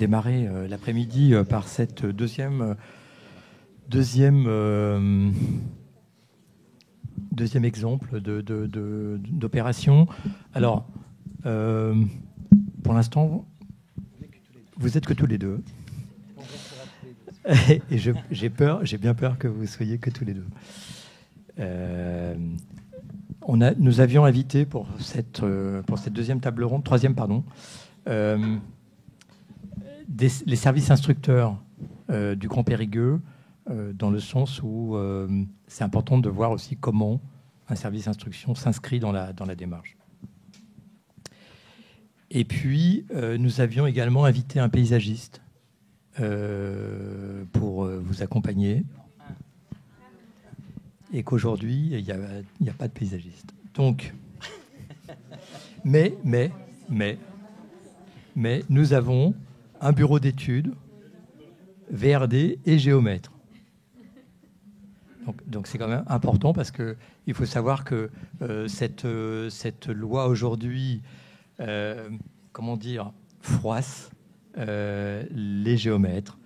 démarrer l'après-midi par cette deuxième exemple d'opération. Alors, pour l'instant, vous êtes que tous les deux. Et j'ai bien peur que vous soyez que tous les deux. Nous avions invité pour cette troisième pardon, les services instructeurs du Grand Périgueux, dans le sens où c'est important de voir aussi comment un service d'instruction s'inscrit dans la démarche. Et puis, nous avions également invité un paysagiste pour vous accompagner. Et qu'aujourd'hui, il n'y a pas de paysagiste. Donc, mais nous avons un bureau d'études, VRD et géomètre. Donc c'est quand même important parce qu'il faut savoir que cette loi aujourd'hui, froisse les géomètres,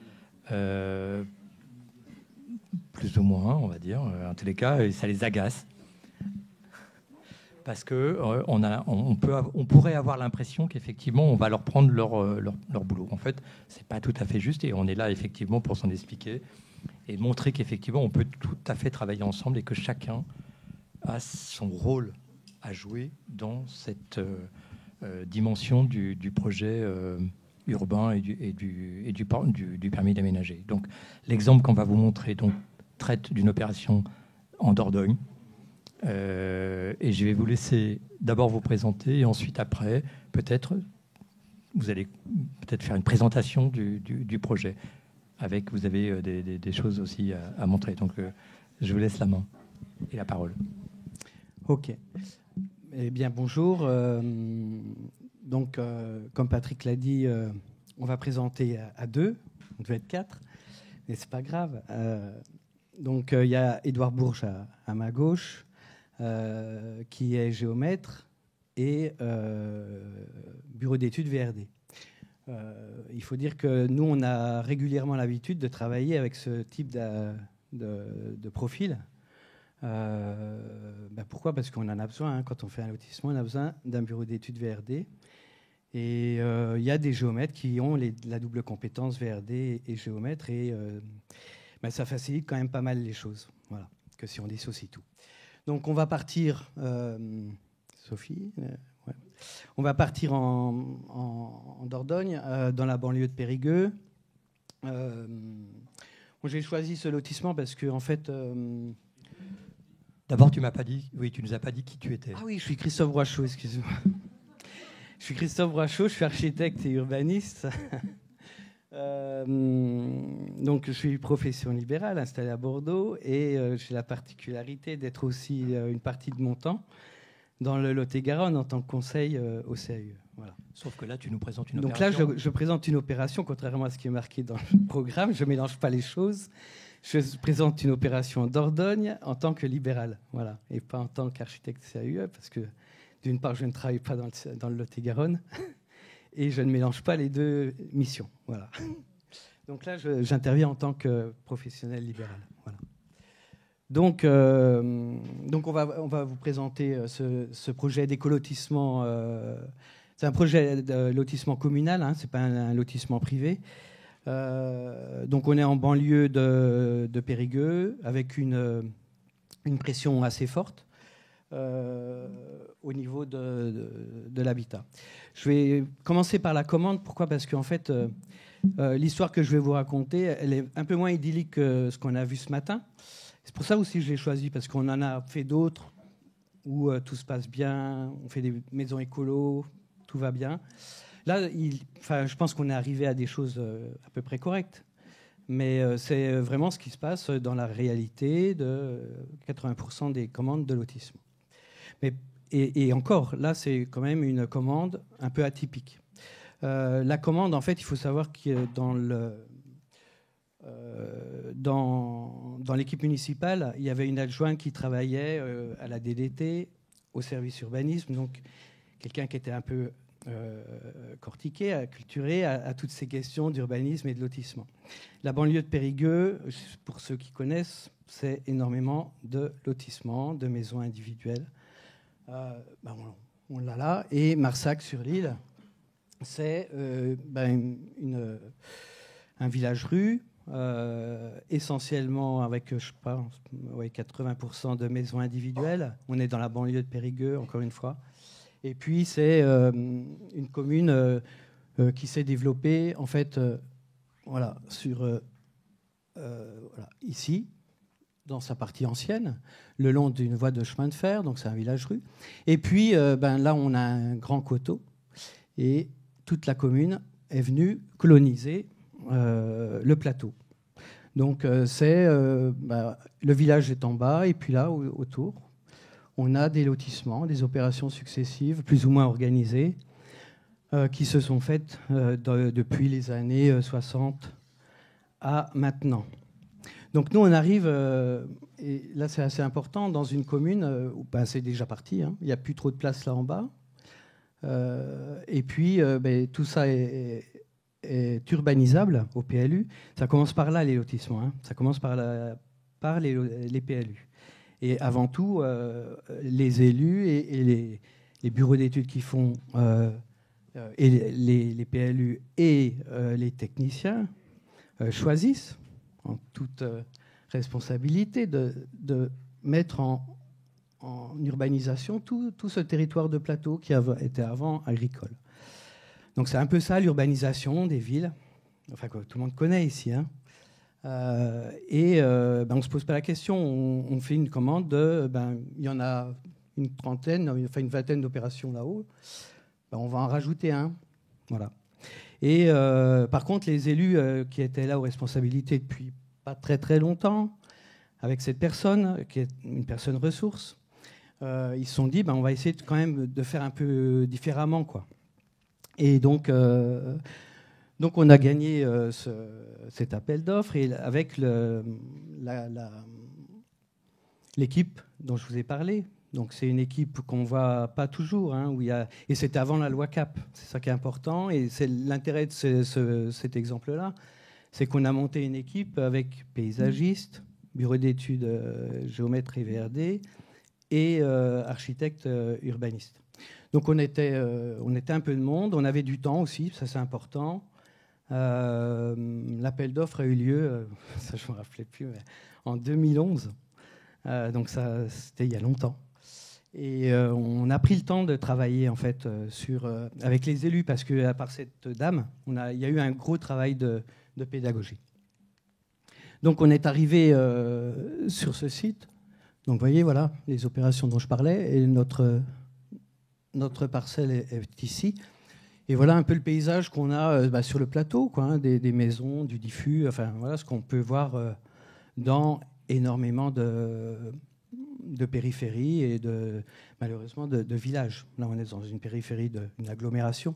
plus ou moins, on va dire. En tous les cas, ça les agace. Parce qu'on pourrait avoir l'impression qu'effectivement, on va leur prendre leur boulot. En fait, ce n'est pas tout à fait juste. Et on est là, effectivement, pour s'en expliquer et montrer qu'effectivement, on peut tout à fait travailler ensemble et que chacun a son rôle à jouer dans cette dimension du projet urbain et du permis d'aménager. Donc, l'exemple qu'on va vous montrer traite d'une opération en Dordogne. Et je vais vous laisser d'abord vous présenter et ensuite, après, vous allez peut-être faire une présentation du projet. Vous avez des choses aussi à montrer. Donc, je vous laisse la main et la parole. OK. Eh bien, bonjour. Donc, comme Patrick l'a dit, on va présenter à deux. On devait être quatre, mais c'est pas grave. Donc, il y a Édouard Bourges à ma gauche, qui est géomètre et bureau d'études VRD. Il faut dire que nous, on a régulièrement l'habitude de travailler avec ce type de profil. Pourquoi ? Parce qu'on en a besoin. Quand on fait un lotissement, on a besoin d'un bureau d'études VRD. Et il y a des géomètres qui ont la double compétence VRD et géomètre. Et ça facilite quand même pas mal les choses. Voilà, que si on dissocie tout. Donc on va partir, Sophie, ouais. On va partir en Dordogne, dans la banlieue de Périgueux. J'ai choisi ce lotissement parce que en fait. D'abord, tu nous as pas dit qui tu étais. Ah oui, je suis Christophe Roachaud, excusez-moi. Je suis Christophe Roachaud, je suis architecte et urbaniste. Donc, je suis profession libérale installée à Bordeaux et j'ai la particularité d'être aussi une partie de mon temps dans le Lot-et-Garonne en tant que conseil au CAUE. Voilà. Sauf que là, tu nous présentes une opération. Donc là, je présente une opération, contrairement à ce qui est marqué dans le programme. Je ne mélange pas les choses. Je présente une opération en Dordogne en tant que libéral, voilà, et pas en tant qu'architecte CAUE, parce que d'une part, je ne travaille pas dans le Lot-et-Garonne et je ne mélange pas les deux missions. Voilà. Donc là, j'interviens en tant que professionnel libéral. Voilà. Donc on va vous présenter ce projet d'écolotissement. C'est un projet de lotissement communal, hein, ce n'est pas un lotissement privé. Donc on est en banlieue de Périgueux avec une pression assez forte au niveau de l'habitat. Je vais commencer par la commande. Pourquoi ? Parce qu'en fait, l'histoire que je vais vous raconter, elle est un peu moins idyllique que ce qu'on a vu ce matin. C'est pour ça aussi que je l'ai choisi, parce qu'on en a fait d'autres où tout se passe bien, on fait des maisons écolo, tout va bien. Là, je pense qu'on est arrivé à des choses à peu près correctes. Mais c'est vraiment ce qui se passe dans la réalité de 80% des commandes de lotissement. Et encore, là, c'est quand même une commande un peu atypique. La commande, en fait, il faut savoir que dans l'équipe municipale, il y avait une adjointe qui travaillait à la DDT, au service urbanisme, donc quelqu'un qui était un peu cortiqué, acculturé à toutes ces questions d'urbanisme et de lotissement. La banlieue de Périgueux, pour ceux qui connaissent, c'est énormément de lotissement, de maisons individuelles. On l'a là. Et Marsac-sur-l'Île, c'est un village-rue, essentiellement avec, je sais pas, 80% de maisons individuelles. On est dans la banlieue de Périgueux, encore une fois. Et puis, c'est une commune qui s'est développée, en fait, ici, dans sa partie ancienne, le long d'une voie de chemin de fer, donc c'est un village-rue. Et puis, là, on a un grand coteau, et toute la commune est venue coloniser le plateau. Donc, le village est en bas, et puis là, autour, on a des lotissements, des opérations successives, plus ou moins organisées, qui se sont faites depuis les années 60 à maintenant. Donc nous, on arrive, et là c'est assez important, dans une commune où c'est déjà parti, hein, il n'y a plus trop de place là en bas. Et puis, tout ça est urbanisable au PLU. Ça commence par là, les lotissements. Hein. Ça commence par les PLU. Et avant tout, les élus et les bureaux d'études qui font et les PLU et les techniciens choisissent en toute responsabilité de mettre en urbanisation tout ce territoire de plateau qui était avant agricole. Donc c'est un peu ça l'urbanisation des villes, enfin que tout le monde connaît ici. Hein. On ne se pose pas la question, on fait une commande il y en a une vingtaine d'opérations là-haut, on va en rajouter un. Voilà. Et par contre, les élus qui étaient là aux responsabilités depuis pas très très longtemps, avec cette personne, qui est une personne ressource, ils se sont dit, on va essayer quand même de faire un peu différemment, quoi. Et donc on a gagné cet appel d'offres, et avec l'équipe dont je vous ai parlé. Donc c'est une équipe qu'on voit pas toujours, hein, et c'était avant la loi CAP. C'est ça qui est important, et c'est l'intérêt de cet exemple-là, c'est qu'on a monté une équipe avec paysagistes, bureau d'études géomètre et VRD, et architecte urbaniste. Donc on était un peu de monde, on avait du temps aussi, ça c'est important. L'appel d'offres a eu lieu, ça je ne me rappelais plus, mais en 2011. Donc ça, c'était il y a longtemps. Et on a pris le temps de travailler en fait avec les élus, parce qu'à part cette dame, il y a eu un gros travail de pédagogie. Donc on est arrivé sur ce site. Donc vous voyez, voilà les opérations dont je parlais, et notre parcelle est ici. Et voilà un peu le paysage qu'on a sur le plateau, quoi, hein, des maisons, du diffus, enfin voilà ce qu'on peut voir dans énormément de périphéries et malheureusement de villages. Là, on est dans une périphérie d'une agglomération,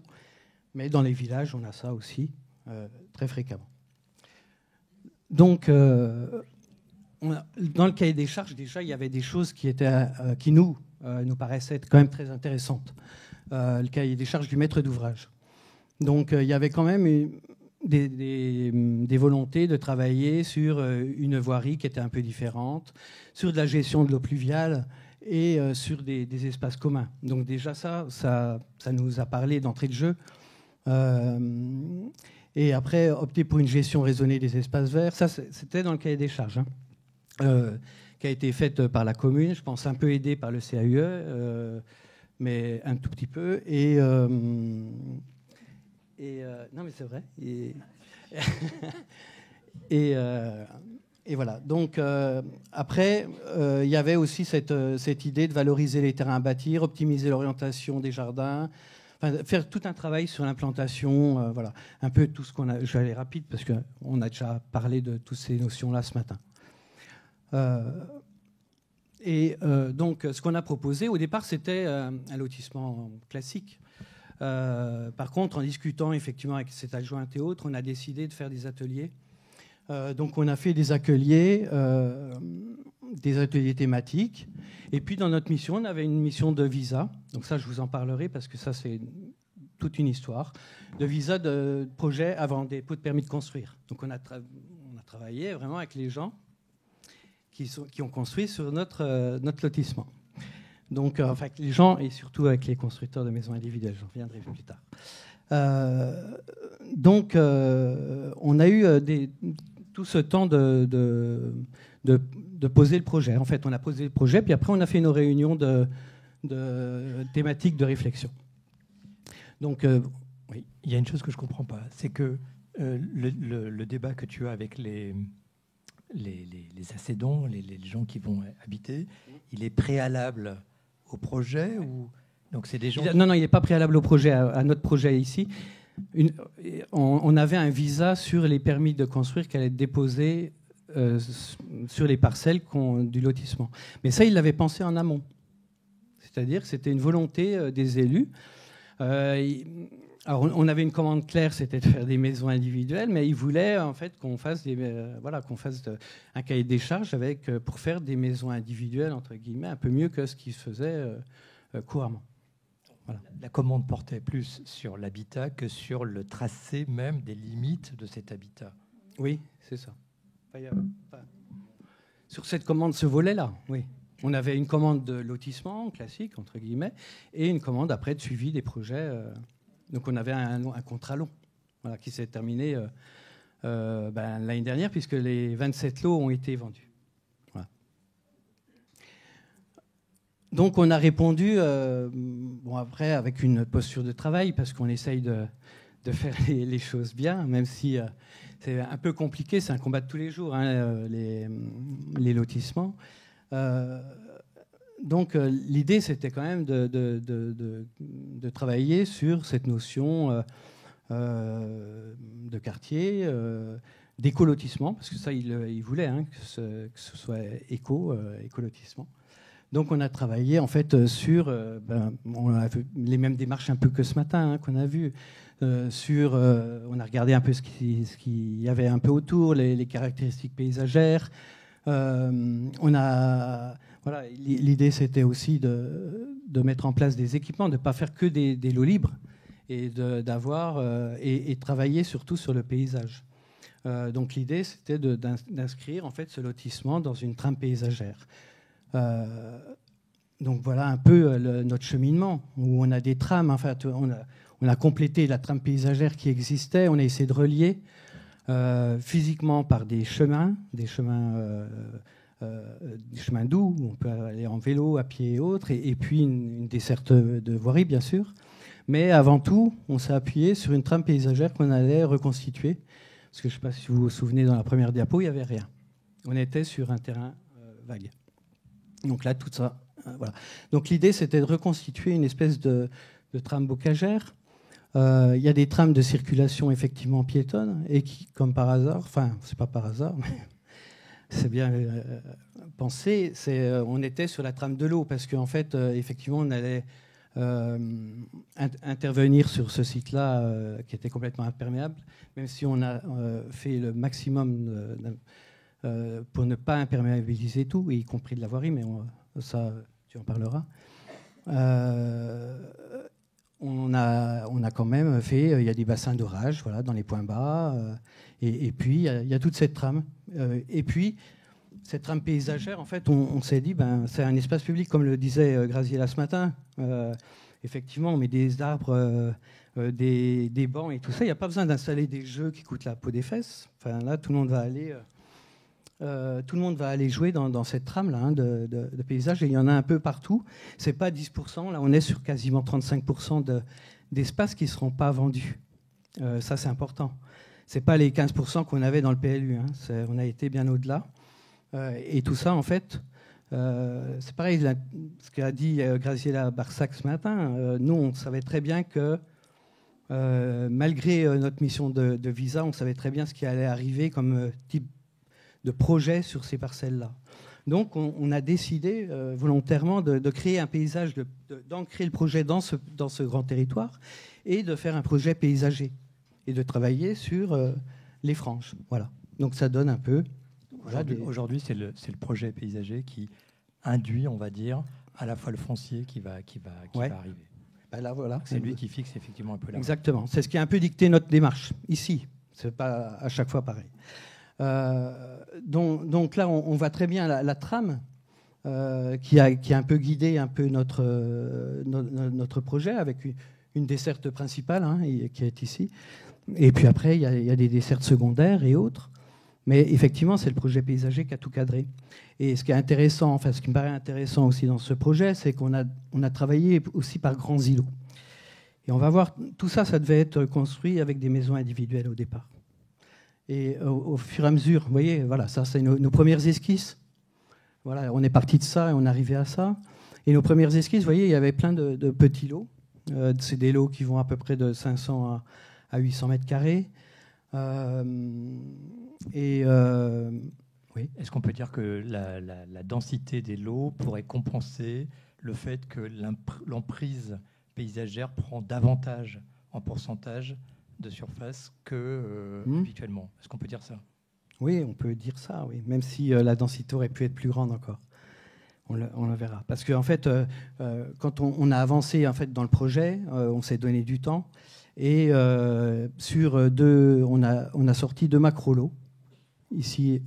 mais dans les villages, on a ça aussi très fréquemment. Donc, dans le cahier des charges, déjà, il y avait des choses qui nous paraissaient être quand même très intéressantes. Le cahier des charges du maître d'ouvrage. Donc, il y avait quand même des volontés de travailler sur une voirie qui était un peu différente, sur de la gestion de l'eau pluviale et sur des espaces communs. Donc déjà ça nous a parlé d'entrée de jeu. Et après, opter pour une gestion raisonnée des espaces verts, ça c'était dans le cahier des charges, hein, qui a été faite par la commune, je pense un peu aidée par le CAUE, mais un tout petit peu. Non, mais c'est vrai. Et voilà. Donc, après, il y avait aussi cette idée de valoriser les terrains à bâtir, optimiser l'orientation des jardins, faire tout un travail sur l'implantation. Voilà. Un peu tout ce qu'on a. Je vais aller rapide parce qu'on a déjà parlé de toutes ces notions-là ce matin. Donc, ce qu'on a proposé, au départ, c'était un lotissement classique. Par contre, en discutant effectivement avec cet adjoint et autres, on a décidé de faire des ateliers. Donc on a fait des ateliers thématiques. Et puis dans notre mission, on avait une mission de visa. Donc ça, je vous en parlerai parce que ça, c'est toute une histoire de visa de projet avant dépôt de permis de construire. Donc on a travaillé vraiment avec les gens qui ont construit sur notre lotissement. Donc, enfin, avec les gens et surtout avec les constructeurs de maisons individuelles. J'en reviendrai plus tard. Donc, on a eu tout ce temps de poser le projet. En fait, on a posé le projet, puis après, on a fait nos réunions de thématiques de réflexion. Donc, oui, il y a une chose que je ne comprends pas, c'est que le débat que tu as avec les accédants, les gens qui vont habiter, il est préalable au projet ou... Donc c'est des gens... Non, il n'est pas préalable au projet, à notre projet ici. On avait un visa sur les permis de construire qui allait être déposé sur les parcelles du lotissement. Mais ça, il l'avait pensé en amont. C'est-à-dire que c'était une volonté des élus. Alors, on avait une commande claire, c'était de faire des maisons individuelles, mais ils voulaient en fait qu'on fasse un cahier des charges pour faire des maisons individuelles, entre guillemets, un peu mieux que ce qui se faisait couramment. Voilà. La commande portait plus sur l'habitat que sur le tracé même des limites de cet habitat. Oui, c'est ça. Sur cette commande, ce volet-là, oui. On avait une commande de lotissement classique, entre guillemets, et une commande après de suivi des projets. Donc on avait un contrat long qui s'est terminé l'année dernière, puisque les 27 lots ont été vendus. Voilà. Donc on a répondu, après avec une posture de travail, parce qu'on essaye de faire les choses bien, même si c'est un peu compliqué, c'est un combat de tous les jours, les lotissements. Donc l'idée, c'était quand même de travailler sur cette notion de quartier, d'écolotissement, parce que ça, il voulait que ce soit écolotissement. Donc on a travaillé en fait sur on a vu les mêmes démarches un peu que ce matin qu'on a vu on a regardé un peu ce qu'il y avait un peu autour, les caractéristiques paysagères. L'idée c'était aussi de mettre en place des équipements, de ne pas faire que des lots libres et et travailler surtout sur le paysage. Donc l'idée c'était d'inscrire en fait ce lotissement dans une trame paysagère. Donc voilà un peu notre cheminement où on a des trames. Enfin, on a complété la trame paysagère qui existait. On a essayé de relier physiquement par des chemins doux où on peut aller en vélo, à pied et autres, et puis une desserte de voirie bien sûr. Mais avant tout, on s'est appuyé sur une trame paysagère qu'on allait reconstituer. Parce que je ne sais pas si vous vous souvenez, dans la première diapo, il n'y avait rien. On était sur un terrain vague. Donc là, tout ça, voilà. Donc l'idée, c'était de reconstituer une espèce de trame bocagère. Il y a des trames de circulation effectivement piétonnes et qui, comme par hasard, enfin, c'est pas par hasard, mais c'est bien pensé, on était sur la trame de l'eau parce qu'en fait, effectivement, on allait intervenir sur ce site-là qui était complètement imperméable, même si on a fait le maximum pour ne pas imperméabiliser tout, y compris de la voirie, mais ça, tu en parleras. On a quand même fait, il y a des bassins d'orage, voilà, dans les points bas, et puis il y a toute cette trame. Et puis, cette trame paysagère, en fait, on s'est dit, c'est un espace public, comme le disait Graziella ce matin. Effectivement, on met des arbres, des bancs et tout ça. Il n'y a pas besoin d'installer des jeux qui coûtent la peau des fesses. Enfin, là, tout le monde va aller jouer dans cette trame-là de paysage, et il y en a un peu partout. C'est pas 10%, là on est sur quasiment 35% d'espaces qui ne seront pas vendus. Ça c'est important. C'est pas les 15% qu'on avait dans le PLU, on a été bien au-delà. Et tout ça en fait, c'est pareil, ce qu'a dit Graziella Barsac ce matin, nous on savait très bien que malgré notre mission de visa, on savait très bien ce qui allait arriver comme type de projets sur ces parcelles-là. Donc, on a décidé volontairement de créer un paysage, d'ancrer le projet dans ce grand territoire et de faire un projet paysager et de travailler sur les franges. Voilà. Donc, ça donne un peu... Aujourd'hui, c'est le projet paysager qui induit, on va dire, à la fois le foncier qui va arriver. Ben là, voilà. C'est lui qui fixe effectivement un peu la. Exactement. C'est ce qui a un peu dicté notre démarche ici. C'est pas à chaque fois pareil. Donc là, on voit très bien la trame qui a un peu guidé un peu notre projet avec une desserte principale qui est ici. Et puis après, il y a des dessertes secondaires et autres. Mais effectivement, c'est le projet paysager qui a tout cadré. Et ce qui est intéressant, enfin ce qui me paraît intéressant aussi dans ce projet, c'est qu'on a travaillé aussi par grands îlots. Et on va voir, tout ça, ça devait être construit avec des maisons individuelles au départ. Et au fur et à mesure, vous voyez, voilà, ça c'est nos premières esquisses. Voilà, on est parti de ça et on est arrivé à ça. Et nos premières esquisses, vous voyez, il y avait plein de petits lots. C'est des lots qui vont à peu près de 500 à 800 mètres carrés. Oui. Est-ce qu'on peut dire que la densité des lots pourrait compenser le fait que l'emprise paysagère prend davantage en pourcentage de surface que habituellement? Est-ce qu'on peut dire ça? Oui, on peut dire ça, oui. Même si la densité aurait pu être plus grande encore. On le verra. Parce qu'en fait, quand on a avancé en fait, dans le projet, on s'est donné du temps. Et on a sorti 2 macro-lots, ici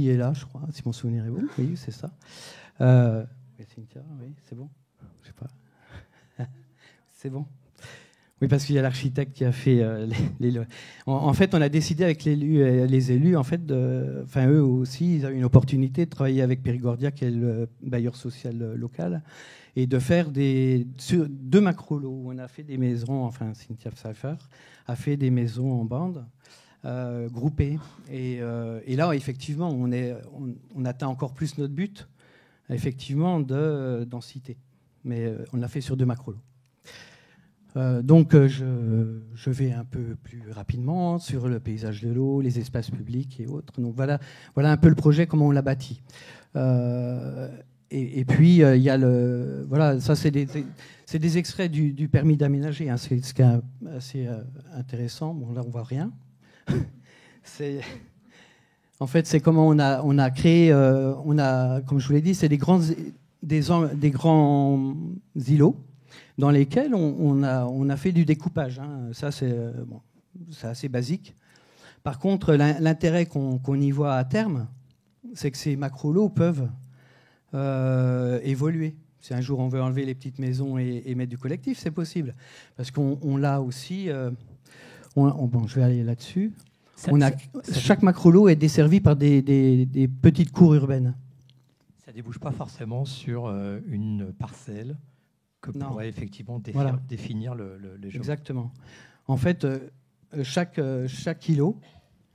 et là, je crois, si mon souvenir est bon. Oui, c'est ça. Cynthia, oui, c'est bon. Je sais pas. C'est bon. Oui, parce qu'il y a l'architecte qui a fait les. En fait, on a décidé avec les élus, en fait, eux aussi, ils avaient une opportunité de travailler avec Périgordia, qui est le bailleur social local, et de faire 2 macro-lots où on a fait des maisons. Enfin, Cynthia Pfeiffer a fait des maisons en bande groupées. Et là, effectivement, on atteint encore plus notre but, effectivement, de densité. Mais on l'a fait sur 2 macro-lots. Donc, je vais un peu plus rapidement sur le paysage de l'eau, les espaces publics et autres. Donc, voilà un peu le projet, comment on l'a bâti. Et puis, il y a voilà, ça, c'est des extraits du permis d'aménager. C'est ce qui est assez intéressant. Bon, là, on voit rien. En fait, c'est comment on a créé, comme je vous l'ai dit, c'est des grands îlots dans lesquels on a fait du découpage. Ça, c'est assez basique. Par contre, l'intérêt qu'on y voit à terme, c'est que ces macro-lots peuvent évoluer. Si un jour on veut enlever les petites maisons et mettre du collectif, c'est possible. Parce qu'on l'a aussi... bon, je vais aller là-dessus. Chaque macro-lot est desservi par des petites cours urbaines. Ça ne débouche pas forcément sur une parcelle que pourrait effectivement définir le géomètre. Exactement. En fait, chaque îlot,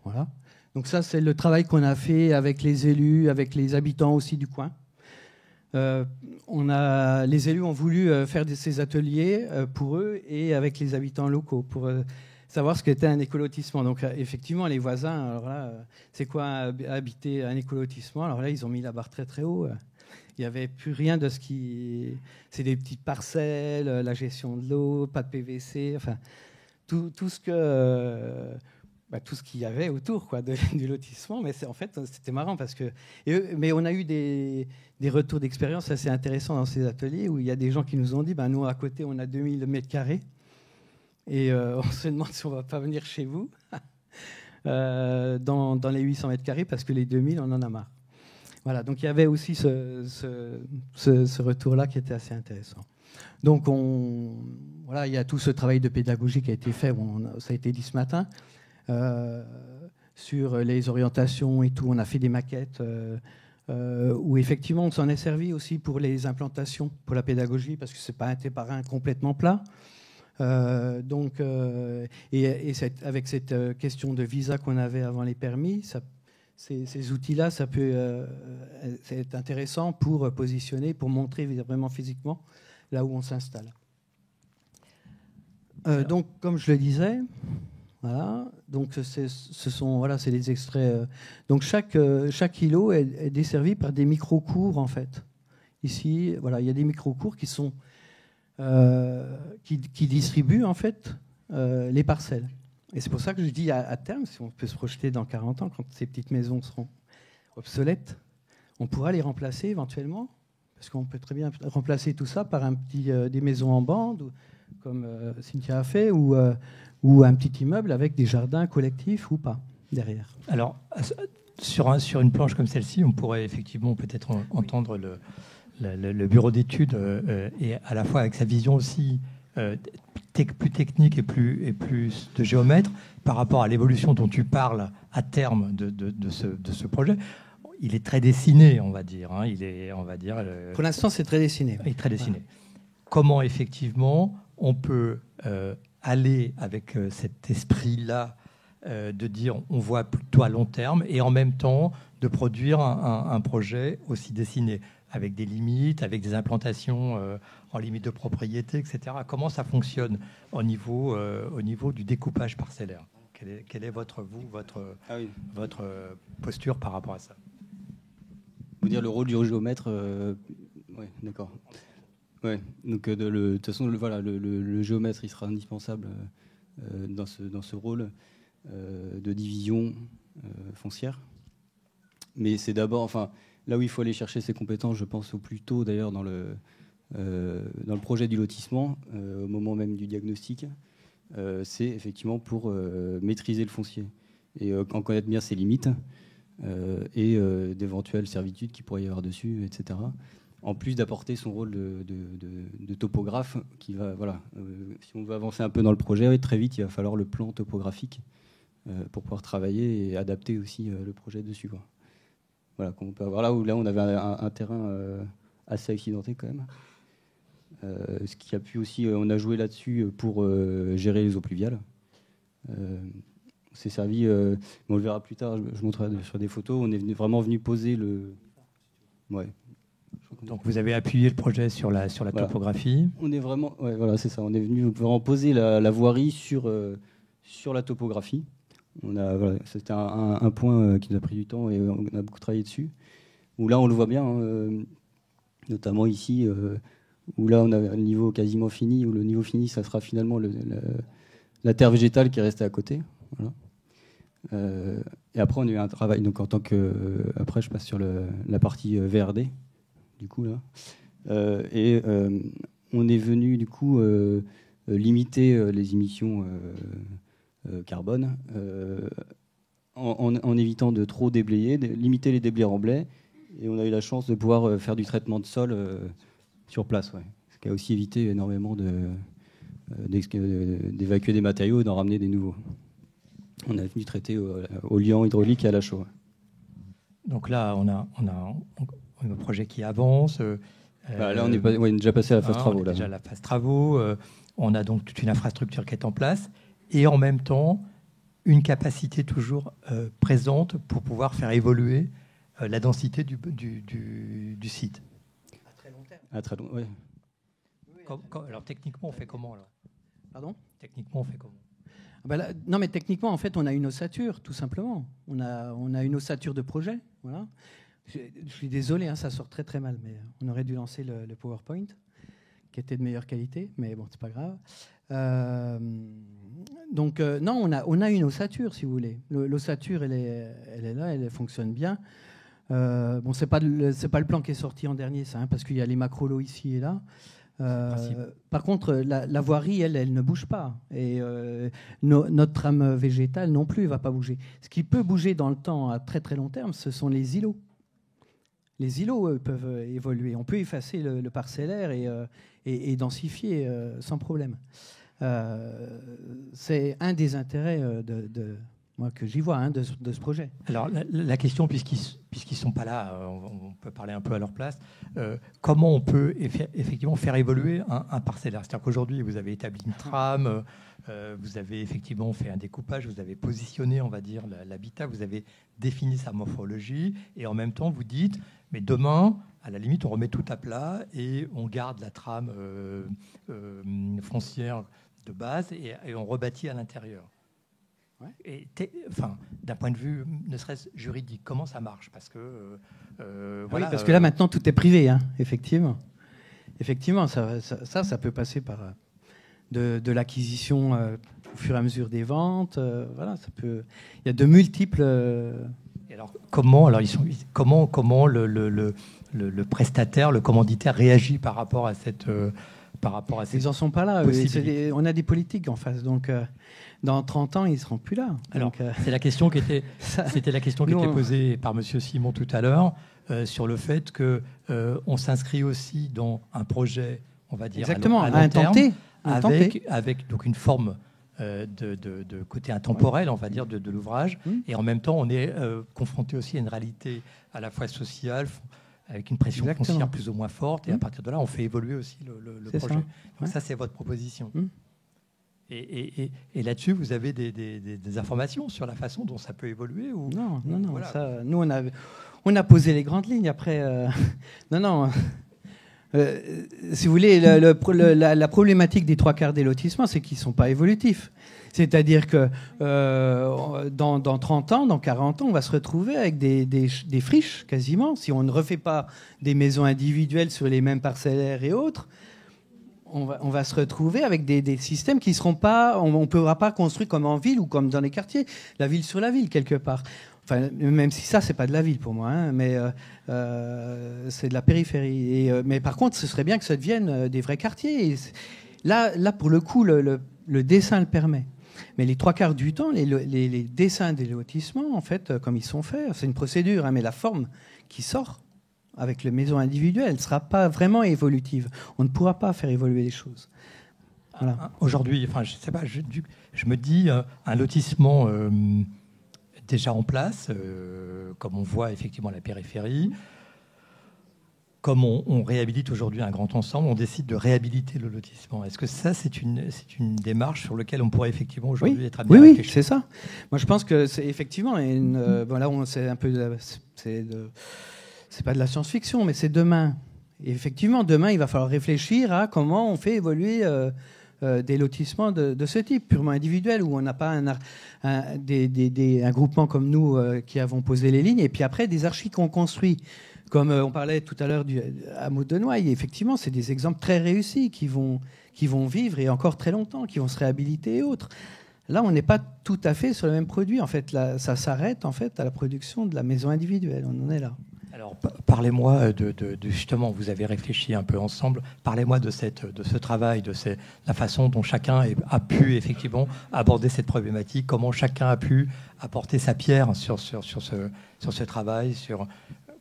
voilà. Donc ça, c'est le travail qu'on a fait avec les élus, avec les habitants aussi du coin. Les élus ont voulu faire ces ateliers pour eux et avec les habitants locaux pour savoir ce qu'était un écolotissement. Donc effectivement, les voisins, alors là, c'est quoi habiter un écolotissement? Alors là, ils ont mis la barre très très haut. Il n'y avait plus rien de ce qui... C'est des petites parcelles, la gestion de l'eau, pas de PVC, enfin, tout ce qu'il y avait autour du lotissement. Mais en fait, c'était marrant parce que... mais on a eu des retours d'expérience assez intéressants dans ces ateliers où il y a des gens qui nous ont dit, nous, à côté, on a 2000 mètres carrés et on se demande si on ne va pas venir chez vous dans les 800 mètres carrés parce que les 2000, on en a marre. Voilà, donc il y avait aussi ce retour-là qui était assez intéressant. Donc, il y a tout ce travail de pédagogie qui a été fait, ça a été dit ce matin, sur les orientations et tout. On a fait des maquettes où effectivement on s'en est servi aussi pour les implantations, pour la pédagogie, parce que ce n'est pas un terrain complètement plat. Avec cette question de visa qu'on avait avant les permis, ces outils-là, ça peut être intéressant pour positionner, pour montrer vraiment physiquement là où on s'installe. Donc, comme je le disais, voilà. Donc, c'est des extraits. Donc, chaque îlot est desservi par des micro-cours en fait. Ici, voilà, il y a des micro-cours qui sont qui distribuent en fait les parcelles. Et c'est pour ça que je dis à terme, si on peut se projeter dans 40 ans, quand ces petites maisons seront obsolètes, on pourra les remplacer éventuellement, Parce qu'on peut très bien remplacer tout ça par des maisons en bande, comme Cynthia a fait, ou un petit immeuble avec des jardins collectifs ou pas, derrière. Alors, sur une planche comme celle-ci, on pourrait effectivement peut-être entendre le bureau d'études, et à la fois avec sa vision aussi plus technique et plus de géomètre, par rapport à l'évolution dont tu parles à terme de ce projet. Il est très dessiné, on va dire. Hein. Pour l'instant, c'est très dessiné. Il est très dessiné. Voilà. Comment, effectivement, on peut aller avec cet esprit-là de dire on voit plutôt à long terme et en même temps de produire un projet aussi dessiné, avec des limites, avec des implantations en limite de propriété, etc. Comment ça fonctionne au niveau du découpage parcellaire? Quelle est votre posture par rapport à ça? Vous dire le rôle du géomètre, ouais, d'accord. Ouais, donc de toute façon, le géomètre, il sera indispensable dans ce rôle de division foncière. Mais c'est d'abord, enfin, là où il faut aller chercher ses compétences, je pense au plus tôt d'ailleurs dans le projet du lotissement, au moment même du diagnostic, c'est effectivement pour maîtriser le foncier et en connaître bien ses limites. Et d'éventuelles servitudes qu'il pourrait y avoir dessus, etc. En plus d'apporter son rôle de topographe, qui va, si on veut avancer un peu dans le projet, très vite, il va falloir le plan topographique pour pouvoir travailler et adapter aussi le projet dessus, quoi. Voilà, qu'on peut avoir là où on avait un terrain assez accidenté quand même. Ce qui a pu aussi, on a joué là-dessus pour gérer les eaux pluviales. C'est servi, on le verra plus tard, je montrerai sur des photos, on est vraiment venu poser le... Ouais. Donc vous avez appuyé le projet sur la topographie. On est vraiment, ouais, voilà, c'est ça, on est venu vraiment poser la voirie sur la topographie. C'était un point qui nous a pris du temps et on a beaucoup travaillé dessus. Où là on le voit bien, hein, notamment ici, où là on a le niveau quasiment fini, où le niveau fini ça sera finalement la terre végétale qui est restée à côté. Voilà. Et après, on a eu un travail. Donc, après, je passe sur la partie VRD, du coup là. Et on est venu du coup limiter les émissions carbone en évitant de trop déblayer, limiter les déblais remblais. Et on a eu la chance de pouvoir faire du traitement de sol sur place, ouais. Ce qui a aussi évité énormément d'évacuer des matériaux et d'en ramener des nouveaux. On a venu traiter au liant hydraulique et à la chaux. Donc là, on a un projet qui avance. Là, on est déjà passé à la phase travaux. Déjà la phase travaux. On a donc toute une infrastructure qui est en place. Et en même temps, une capacité toujours présente pour pouvoir faire évoluer la densité du site. À très long terme. À très long, ouais. Alors techniquement, on fait comment alors? Pardon? Techniquement, on fait comment? Non, mais techniquement, en fait, on a une ossature, tout simplement. On a une ossature de projet. Voilà. Je suis désolé, hein, ça sort très très mal, mais on aurait dû lancer le PowerPoint, qui était de meilleure qualité, mais bon, c'est pas grave. Non, on a une ossature, si vous voulez. L'ossature, elle est là, elle fonctionne bien. Bon, c'est pas le plan qui est sorti en dernier, ça, hein, parce qu'il y a les macrolots ici et là. Par contre, la voirie, elle ne bouge pas. Et notre trame végétale non plus ne va pas bouger. Ce qui peut bouger dans le temps à très très long terme, ce sont les îlots. Les îlots, eux, peuvent évoluer. On peut effacer le parcellaire et densifier sans problème. C'est un des intérêts moi, que j'y vois, hein, de ce projet. Alors la question, puisqu'ils ne sont pas là, on peut parler un peu à leur place, comment on peut effectivement faire évoluer un parcellaire? C'est-à-dire qu'aujourd'hui, vous avez établi une trame, vous avez effectivement fait un découpage, vous avez positionné, on va dire, l'habitat, vous avez défini sa morphologie, et en même temps, vous dites, mais demain, à la limite, on remet tout à plat et on garde la trame foncière de base et on rebâtit à l'intérieur. Ouais. Et d'un point de vue, ne serait-ce juridique, comment ça marche? Parce que voilà, parce que là maintenant tout est privé, hein, effectivement. Effectivement, ça peut passer par de l'acquisition au fur et à mesure des ventes. Voilà, ça peut. Il y a de multiples Et alors, comment le prestataire, le commanditaire réagit par rapport à cette Ils n'en sont pas là. possibilité. On a des politiques en face. Donc, dans 30 ans, ils ne seront plus là. Alors, Donc, c'est la question qui était, c'était la question qui Nous, était posée par Monsieur Simon tout à l'heure sur le fait que on s'inscrit aussi dans un projet, on va dire, exactement, à long terme, intenté. avec donc une forme de côté intemporel, on va dire, de l'ouvrage. Et en même temps, on est confronté aussi à une réalité à la fois sociale, avec une pression foncière plus ou moins forte. Et à partir de là, on fait évoluer aussi le projet. Ça. Donc ça, c'est votre proposition. Et là-dessus, vous avez des informations sur la façon dont ça peut évoluer ou... Non. Voilà. Ça, nous, on a posé les grandes lignes. Après, non. Si vous voulez, la problématique des 3/4 des lotissements, c'est qu'ils ne sont pas évolutifs. C'est-à-dire que dans 30 ans, dans 40 ans, on va se retrouver avec des friches, quasiment. Si on ne refait pas des maisons individuelles sur les mêmes parcellaires et autres, on va se retrouver avec des systèmes qui ne seront pas... On ne pourra pas construire comme en ville ou comme dans les quartiers. La ville sur la ville, quelque part. Enfin, même si ça, c'est pas de la ville pour moi, hein, mais c'est de la périphérie. Mais par contre, ce serait bien que ça devienne des vrais quartiers. Et là, pour le coup, le dessin le permet. Mais les 3/4 du temps, les dessins des lotissements, en fait, comme ils sont faits, c'est une procédure, hein, mais la forme qui sort avec les maisons individuelles, elle ne sera pas vraiment évolutive. On ne pourra pas faire évoluer les choses. Voilà. Aujourd'hui, enfin, je sais pas, je me dis, un lotissement déjà en place, comme on voit effectivement la périphérie, comme on réhabilite aujourd'hui un grand ensemble, on décide de réhabiliter le lotissement. Est-ce que ça, c'est une démarche sur laquelle on pourrait effectivement aujourd'hui être amené à réfléchir ? Oui, c'est ça. Moi, je pense que c'est effectivement là, c'est un peu, c'est pas de la science-fiction, mais c'est demain. Et effectivement, demain, il va falloir réfléchir à comment on fait évoluer des lotissements de ce type, purement individuels, où on n'a pas un groupement comme nous qui avons posé les lignes, et puis après des archis qu'on construit. Comme on parlait tout à l'heure du hameau de Noailles, effectivement, c'est des exemples très réussis qui vont vivre et encore très longtemps, qui vont se réhabiliter et autres. Là, on n'est pas tout à fait sur le même produit. En fait, là, ça s'arrête en fait à la production de la maison individuelle. On en est là. Alors, parlez-moi de justement, vous avez réfléchi un peu ensemble. Parlez-moi de ce travail, la façon dont chacun a pu effectivement aborder cette problématique, comment chacun a pu apporter sa pierre sur ce travail,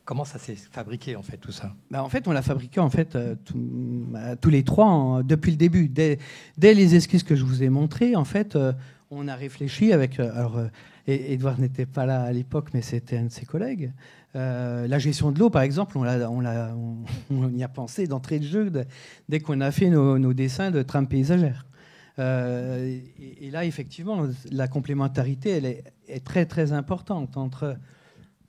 comment ça s'est fabriqué en fait tout ça. En fait, on l'a fabriqué en fait tous les trois depuis le début, dès les esquisses que je vous ai montrées. En fait, on a réfléchi avec. Edouard n'était pas là à l'époque, mais c'était un de ses collègues. La gestion de l'eau, par exemple, on y a pensé d'entrée de jeu dès qu'on a fait nos dessins de trames paysagères. Et là, effectivement, la complémentarité, elle est très très importante entre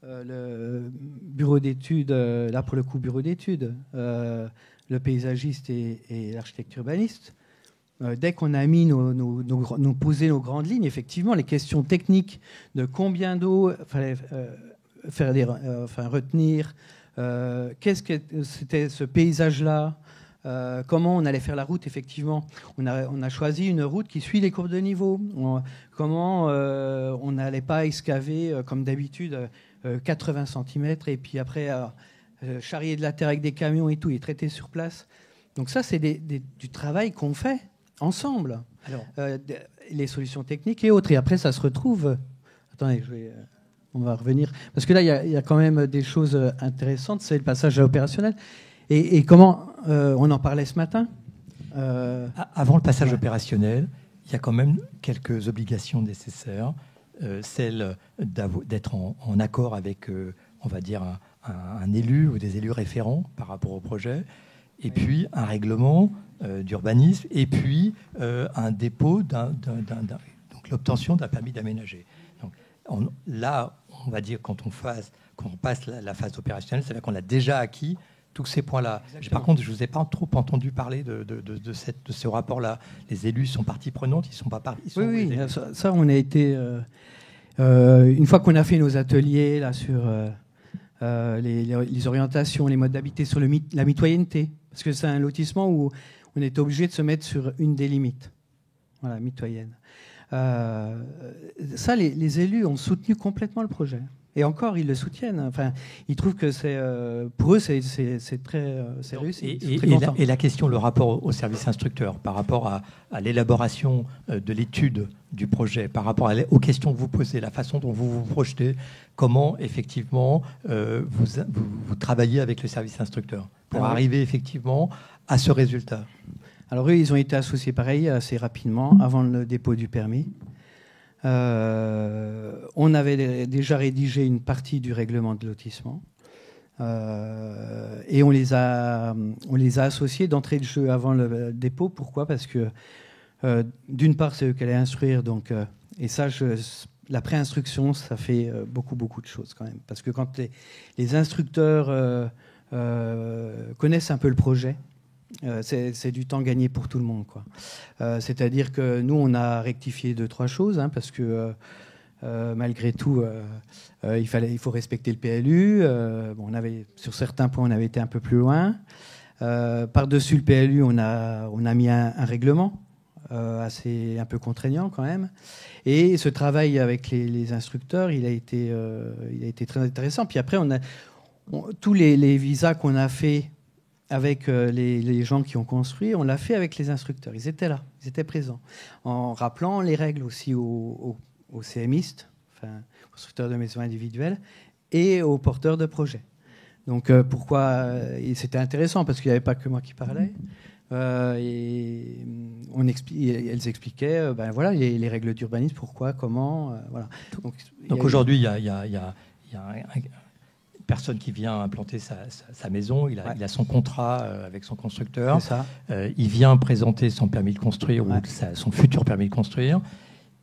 le bureau d'études, là pour le coup bureau d'études, le paysagiste et l'architecte urbaniste. Dès qu'on a mis posé nos grandes lignes, effectivement, les questions techniques de combien d'eau fallait retenir, qu'est-ce que c'était ce paysage-là, comment on allait faire la route, effectivement. On a choisi une route qui suit les courbes de niveau. Comment on n'allait pas excaver, comme d'habitude, 80 cm et puis après charrier de la terre avec des camions et tout, et traiter sur place. Donc ça, c'est du travail qu'on fait ensemble. Alors, les solutions techniques et autres. Et après, ça se retrouve... Attendez, on va revenir. Parce que là, il y a quand même des choses intéressantes. C'est le passage à l'opérationnel. Et comment... on en parlait ce matin. Avant le passage opérationnel, il y a quand même quelques obligations nécessaires. Celle d'être en accord avec, on va dire, un élu ou des élus référents par rapport au projet, et puis un règlement d'urbanisme, et puis un dépôt, donc l'obtention d'un permis d'aménager. Donc, là, on va dire, quand on passe la phase opérationnelle, c'est là qu'on a déjà acquis tous ces points-là. Par contre, je ne vous ai pas trop entendu parler de ce rapport-là. Les élus sont partie prenante, ils ne sont pas partie. Oui, ça, on a été... une fois qu'on a fait nos ateliers là, sur les orientations, les modes d'habiter, sur la mitoyenneté, parce que c'est un lotissement où on était obligé de se mettre sur une des limites, voilà, mitoyenne. Ça, les élus ont soutenu complètement le projet. Et encore, ils le soutiennent. Enfin, ils trouvent que pour eux, c'est réussi. Et la question, le rapport au service instructeur, par rapport à l'élaboration de l'étude du projet, par rapport aux questions que vous posez, la façon dont vous vous projetez, comment effectivement vous travaillez avec le service instructeur pour arriver effectivement à ce résultat. Alors eux, ils ont été associés pareil assez rapidement, avant le dépôt du permis. On avait déjà rédigé une partie du règlement de lotissement et on les a associés d'entrée de jeu avant le dépôt. Pourquoi ? Parce que d'une part, c'est eux qui allaient instruire, donc, et ça, la préinstruction, ça fait beaucoup de choses quand même. Parce que quand les instructeurs connaissent un peu le projet, c'est du temps gagné pour tout le monde, quoi. C'est-à-dire que nous, on a rectifié 2-3 choses, hein, parce que malgré tout, il faut respecter le PLU. Sur certains points, on avait été un peu plus loin. Par-dessus le PLU, on a mis un règlement assez un peu contraignant quand même. Et ce travail avec les instructeurs, il a été très intéressant. Puis après, tous les visas qu'on a fait avec les gens qui ont construit, on l'a fait avec les instructeurs. Ils étaient là, ils étaient présents, en rappelant les règles aussi aux CMistes, enfin, constructeurs de maisons individuelles, et aux porteurs de projets. Donc pourquoi c'était intéressant, parce qu'il n'y avait pas que moi qui parlais. Et elles expliquaient voilà, les règles d'urbanisme, pourquoi, comment. Voilà. Donc aujourd'hui, il y a personne qui vient implanter sa maison, il a son contrat avec son constructeur, il vient présenter son permis de construire ou son futur permis de construire,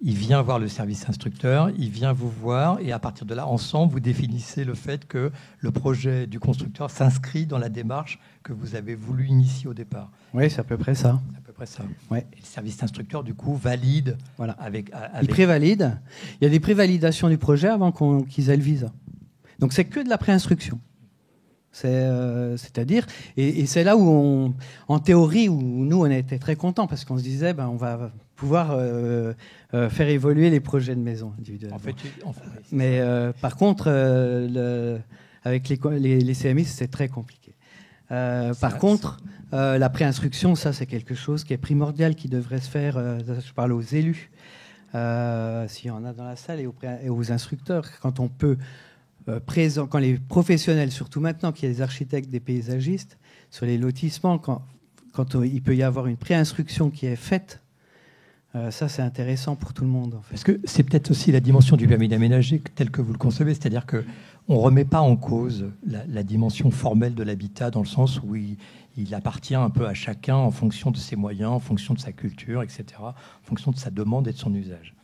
il vient voir le service instructeur, il vient vous voir et à partir de là, ensemble, vous définissez le fait que le projet du constructeur s'inscrit dans la démarche que vous avez voulu initier au départ. Oui, c'est à peu près ça. C'est à peu près ça. Ouais. Et le service instructeur, du coup, valide. Voilà. Avec... Il prévalide. Il y a des prévalidations du projet avant qu'ils aient le visa. Donc c'est que de la préinstruction. C'est-à-dire, et c'est là où en théorie, où nous on était très contents parce qu'on se disait, on va pouvoir faire évoluer les projets de maison individuellement. Mais par contre, avec les CMI, c'est très compliqué. Par contre, la préinstruction, ça c'est quelque chose qui est primordial, qui devrait se faire. Je parle aux élus, s'il y en a dans la salle, et aux instructeurs, quand on peut. Quand les professionnels, surtout maintenant qu'il y a des architectes, des paysagistes, sur les lotissements, quand il peut y avoir une préinstruction qui est faite, ça c'est intéressant pour tout le monde. En fait. Parce que c'est peut-être aussi la dimension du permis d'aménager tel que vous le concevez, c'est-à-dire qu'on ne remet pas en cause la dimension formelle de l'habitat dans le sens où il appartient un peu à chacun en fonction de ses moyens, en fonction de sa culture, etc., en fonction de sa demande et de son usage.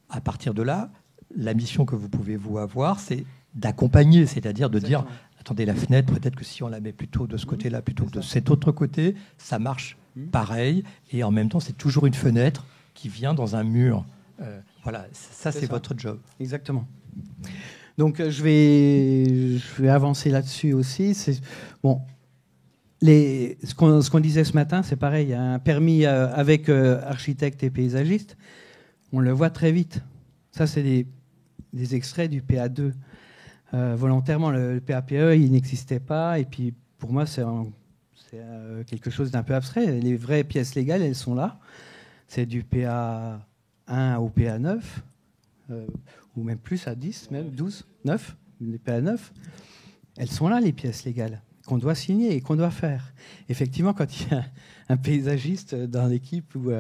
À partir de là, la mission que vous pouvez vous avoir, c'est d'accompagner, c'est-à-dire de dire, attendez, la fenêtre, peut-être que si on la met plutôt de ce côté-là, plutôt que de cet autre côté, ça marche pareil, et en même temps, c'est toujours une fenêtre qui vient dans un mur. Voilà, ça c'est votre job. Exactement. Donc, je vais avancer là-dessus aussi. Bon, ce qu'on disait ce matin, c'est pareil, un permis avec architecte et paysagiste, on le voit très vite. Ça, c'est des extraits du PA2. Volontairement, le PAPE, il n'existait pas. Et puis, pour moi, c'est quelque chose d'un peu abstrait. Les vraies pièces légales, elles sont là. C'est du PA1 au PA9, ou même plus, à 10, même 12, 9, les PA9. Elles sont là, les pièces légales, qu'on doit signer et qu'on doit faire. Effectivement, quand il y a un paysagiste dans l'équipe ou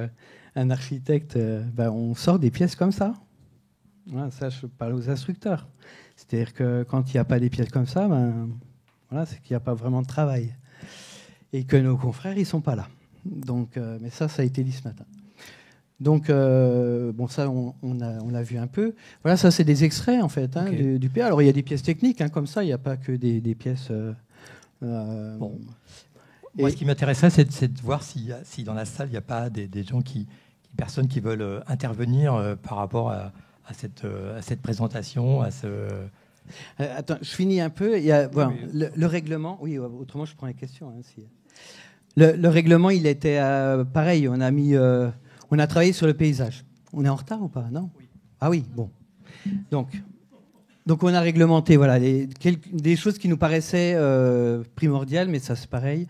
un architecte, on sort des pièces comme ça. Voilà, ça, je parle aux instructeurs. C'est-à-dire que quand il n'y a pas des pièces comme ça, voilà, c'est qu'il n'y a pas vraiment de travail. Et que nos confrères, ils ne sont pas là. Donc, mais ça a été dit ce matin. Donc, ça, on l'a vu un peu. Voilà, ça, c'est des extraits, en fait, du PA. Alors, il y a des pièces techniques, comme ça, il n'y a pas que des pièces... Bon. Moi, ce qui m'intéresserait, c'est de voir si dans la salle, il n'y a pas des gens personnes qui veulent intervenir par rapport à cette présentation, à ce... Attends, je finis un peu. Il y a, le règlement... Oui, autrement, je prends les questions. Hein, si. Le règlement, il était pareil. On a travaillé sur le paysage. On est en retard ou pas? Non? Oui. Ah oui, bon. Donc, Donc on a réglementé des choses qui nous paraissaient primordiales, mais ça c'est pareil.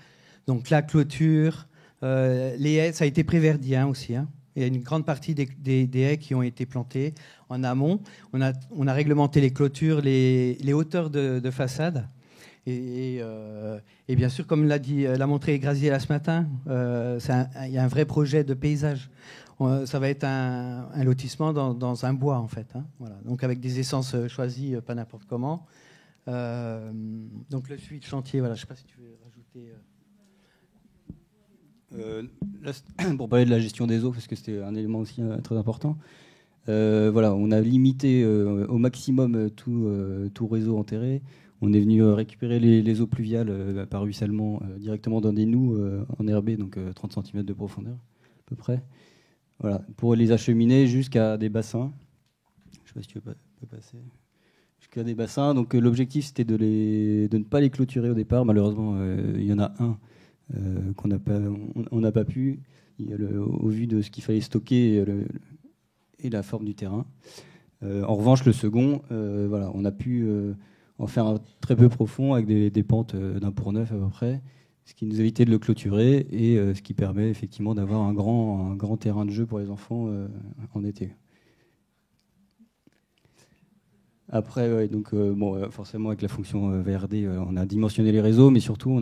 Donc la clôture, les haies, ça a été préverdi aussi. Il y a une grande partie des haies qui ont été plantées en amont. On a réglementé les clôtures, les hauteurs de façade. Et bien sûr, comme l'a montré Graziella ce matin, il y a un vrai projet de paysage. Ça va être un lotissement dans un bois, en fait. Voilà. Donc avec des essences choisies, pas n'importe comment. Donc le suivi de chantier, voilà. Je ne sais pas si tu veux rajouter... Là, pour parler de la gestion des eaux, parce que c'était un élément aussi très important, on a limité au maximum tout réseau enterré. On est venu récupérer les eaux pluviales par ruissellement directement dans des nous enherbés, donc 30 cm de profondeur à peu près. Voilà, pour les acheminer jusqu'à des bassins. Je ne sais pas si tu peux passer. Jusqu'à des bassins. Donc l'objectif c'était de ne pas les clôturer au départ. Malheureusement, il y en a un on n'a pas pu, au vu de ce qu'il fallait stocker et la forme du terrain. En revanche, le second, on a pu en faire un très peu profond avec des pentes d'1 pour 9 à peu près, ce qui nous évitait de le clôturer et ce qui permet effectivement d'avoir un grand terrain de jeu pour les enfants en été. Après, forcément avec la fonction VRD, on a dimensionné les réseaux, mais surtout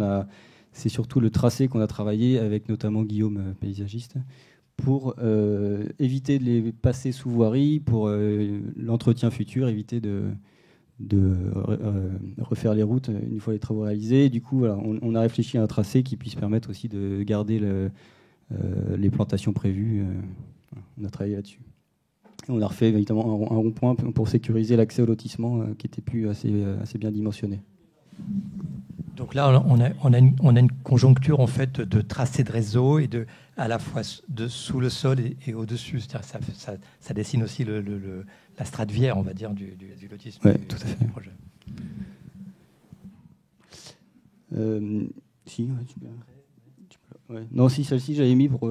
c'est surtout le tracé qu'on a travaillé avec notamment Guillaume, paysagiste, pour éviter de les passer sous voirie, pour l'entretien futur, éviter de refaire les routes une fois les travaux réalisés. Et du coup, on a réfléchi à un tracé qui puisse permettre aussi de garder les plantations prévues. On a travaillé là-dessus. Et on a refait évidemment un rond-point pour sécuriser l'accès au lotissement qui n'était plus assez bien dimensionné. Donc là, on a une conjoncture en fait de tracé de réseau et à la fois sous le sol et au-dessus. C'est-à-dire ça dessine aussi la strate vière, on va dire, du lotissement tout à fait. Du projet. Non, si celle-ci j'avais mis pour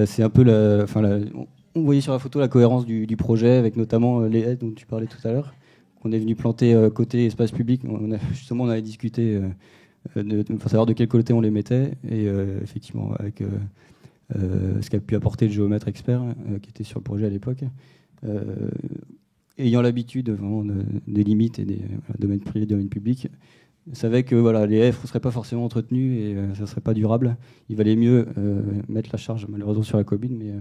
c'est un peu on voyait sur la photo la cohérence du projet avec notamment les haies dont tu parlais tout à l'heure. On est venu planter côté espace public. On avait discuté pour savoir de quel côté on les mettait. Et effectivement, avec ce qu'a pu apporter le géomètre expert qui était sur le projet à l'époque, ayant l'habitude vraiment des limites et des domaines privés, domaines publics, savait que les haies ne seraient pas forcément entretenues et ça ne serait pas durable. Il valait mieux mettre la charge, malheureusement, sur la commune, mais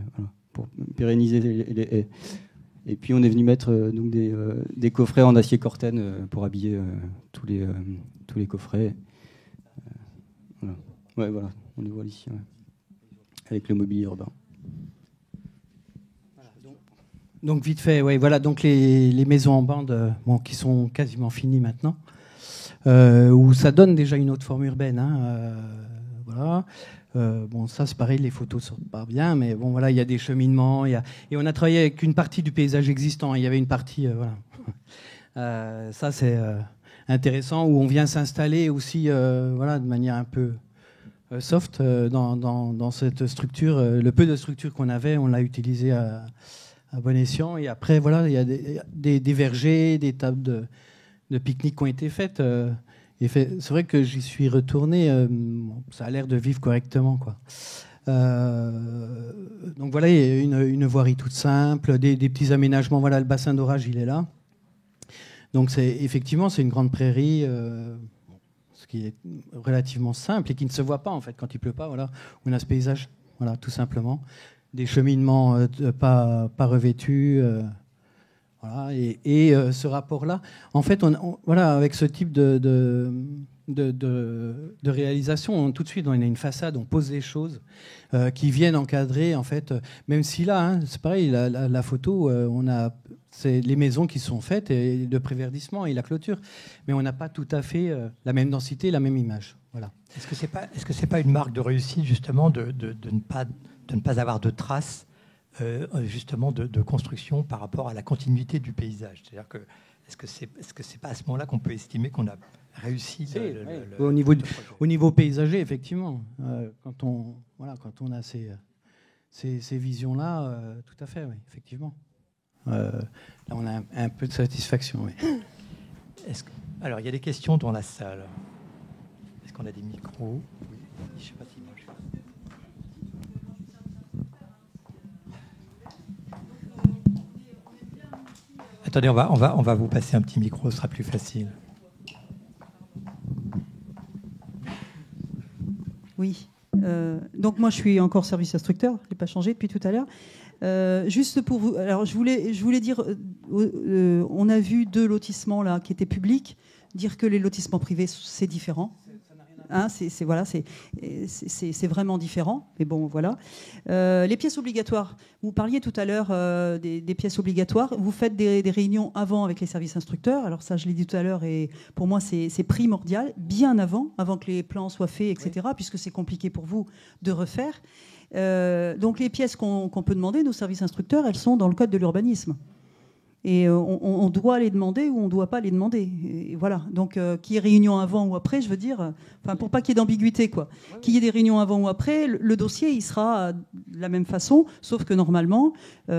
pour pérenniser les haies. Et puis on est venu mettre donc des coffrets en acier Corten pour habiller tous les coffrets. Voilà, on les voit ici, avec le mobilier urbain. Donc vite fait, donc les maisons en bande, qui sont quasiment finies maintenant, où ça donne déjà une autre forme urbaine. Voilà. Ça c'est pareil, les photos sortent pas bien, mais il y a des cheminements, et on a travaillé avec une partie du paysage existant. Il y avait une partie, ça c'est intéressant, où on vient s'installer aussi, de manière un peu soft dans cette structure. Le peu de structure qu'on avait, on l'a utilisé à bon escient. Et après, il y a des vergers, des tables de pique-nique qui ont été faites. C'est vrai que j'y suis retourné, ça a l'air de vivre correctement, quoi. Donc il y a une voirie toute simple, des petits aménagements. Voilà, le bassin d'orage, il est là. Donc effectivement, c'est une grande prairie, ce qui est relativement simple et qui ne se voit pas en fait quand il pleut pas. Voilà, on a ce paysage, tout simplement. Des cheminements pas revêtus. Et ce rapport-là, en fait, avec ce type de réalisation, tout de suite, on a une façade, on pose des choses qui viennent encadrer, en fait, même si là, c'est pareil, la photo, c'est les maisons qui sont faites, et le préverdissement et la clôture, mais on n'a pas tout à fait la même densité, la même image. Voilà. Est-ce que c'est pas une marque de réussite, justement, de ne pas avoir de traces justement de construction par rapport à la continuité du paysage. C'est-à-dire que est-ce que c'est pas à ce moment-là qu'on peut estimer qu'on a réussi au niveau paysager, effectivement. Quand on a ces visions-là, tout à fait, oui, effectivement. Là, on a un peu de satisfaction. Oui. Alors, il y a des questions dans la salle. Est-ce qu'on a des micros? Oui. Je sais pas si moi, Attendez, on va vous passer un petit micro, ce sera plus facile. Oui. Donc moi, je suis encore service instructeur. Je n'ai pas changé depuis tout à l'heure. Juste pour vous, alors je voulais dire, on a vu 2 lotissements là qui étaient publics. Dire que les lotissements privés, c'est différent. Hein, c'est vraiment différent, mais bon, voilà. Les pièces obligatoires. Vous parliez tout à l'heure des pièces obligatoires. Vous faites des réunions avant avec les services instructeurs. Alors ça, je l'ai dit tout à l'heure, et pour moi, c'est primordial, bien avant que les plans soient faits, etc., oui. Puisque c'est compliqué pour vous de refaire. Donc les pièces qu'on peut demander, nos services instructeurs, elles sont dans le code de l'urbanisme. Et on doit les demander ou on ne doit pas les demander. Et voilà. Donc, qu'il y ait réunion avant ou après, je veux dire, pour pas qu'il y ait d'ambiguïté, quoi. Qu'il y ait des réunions avant ou après, le dossier, il sera de la même façon, sauf que normalement,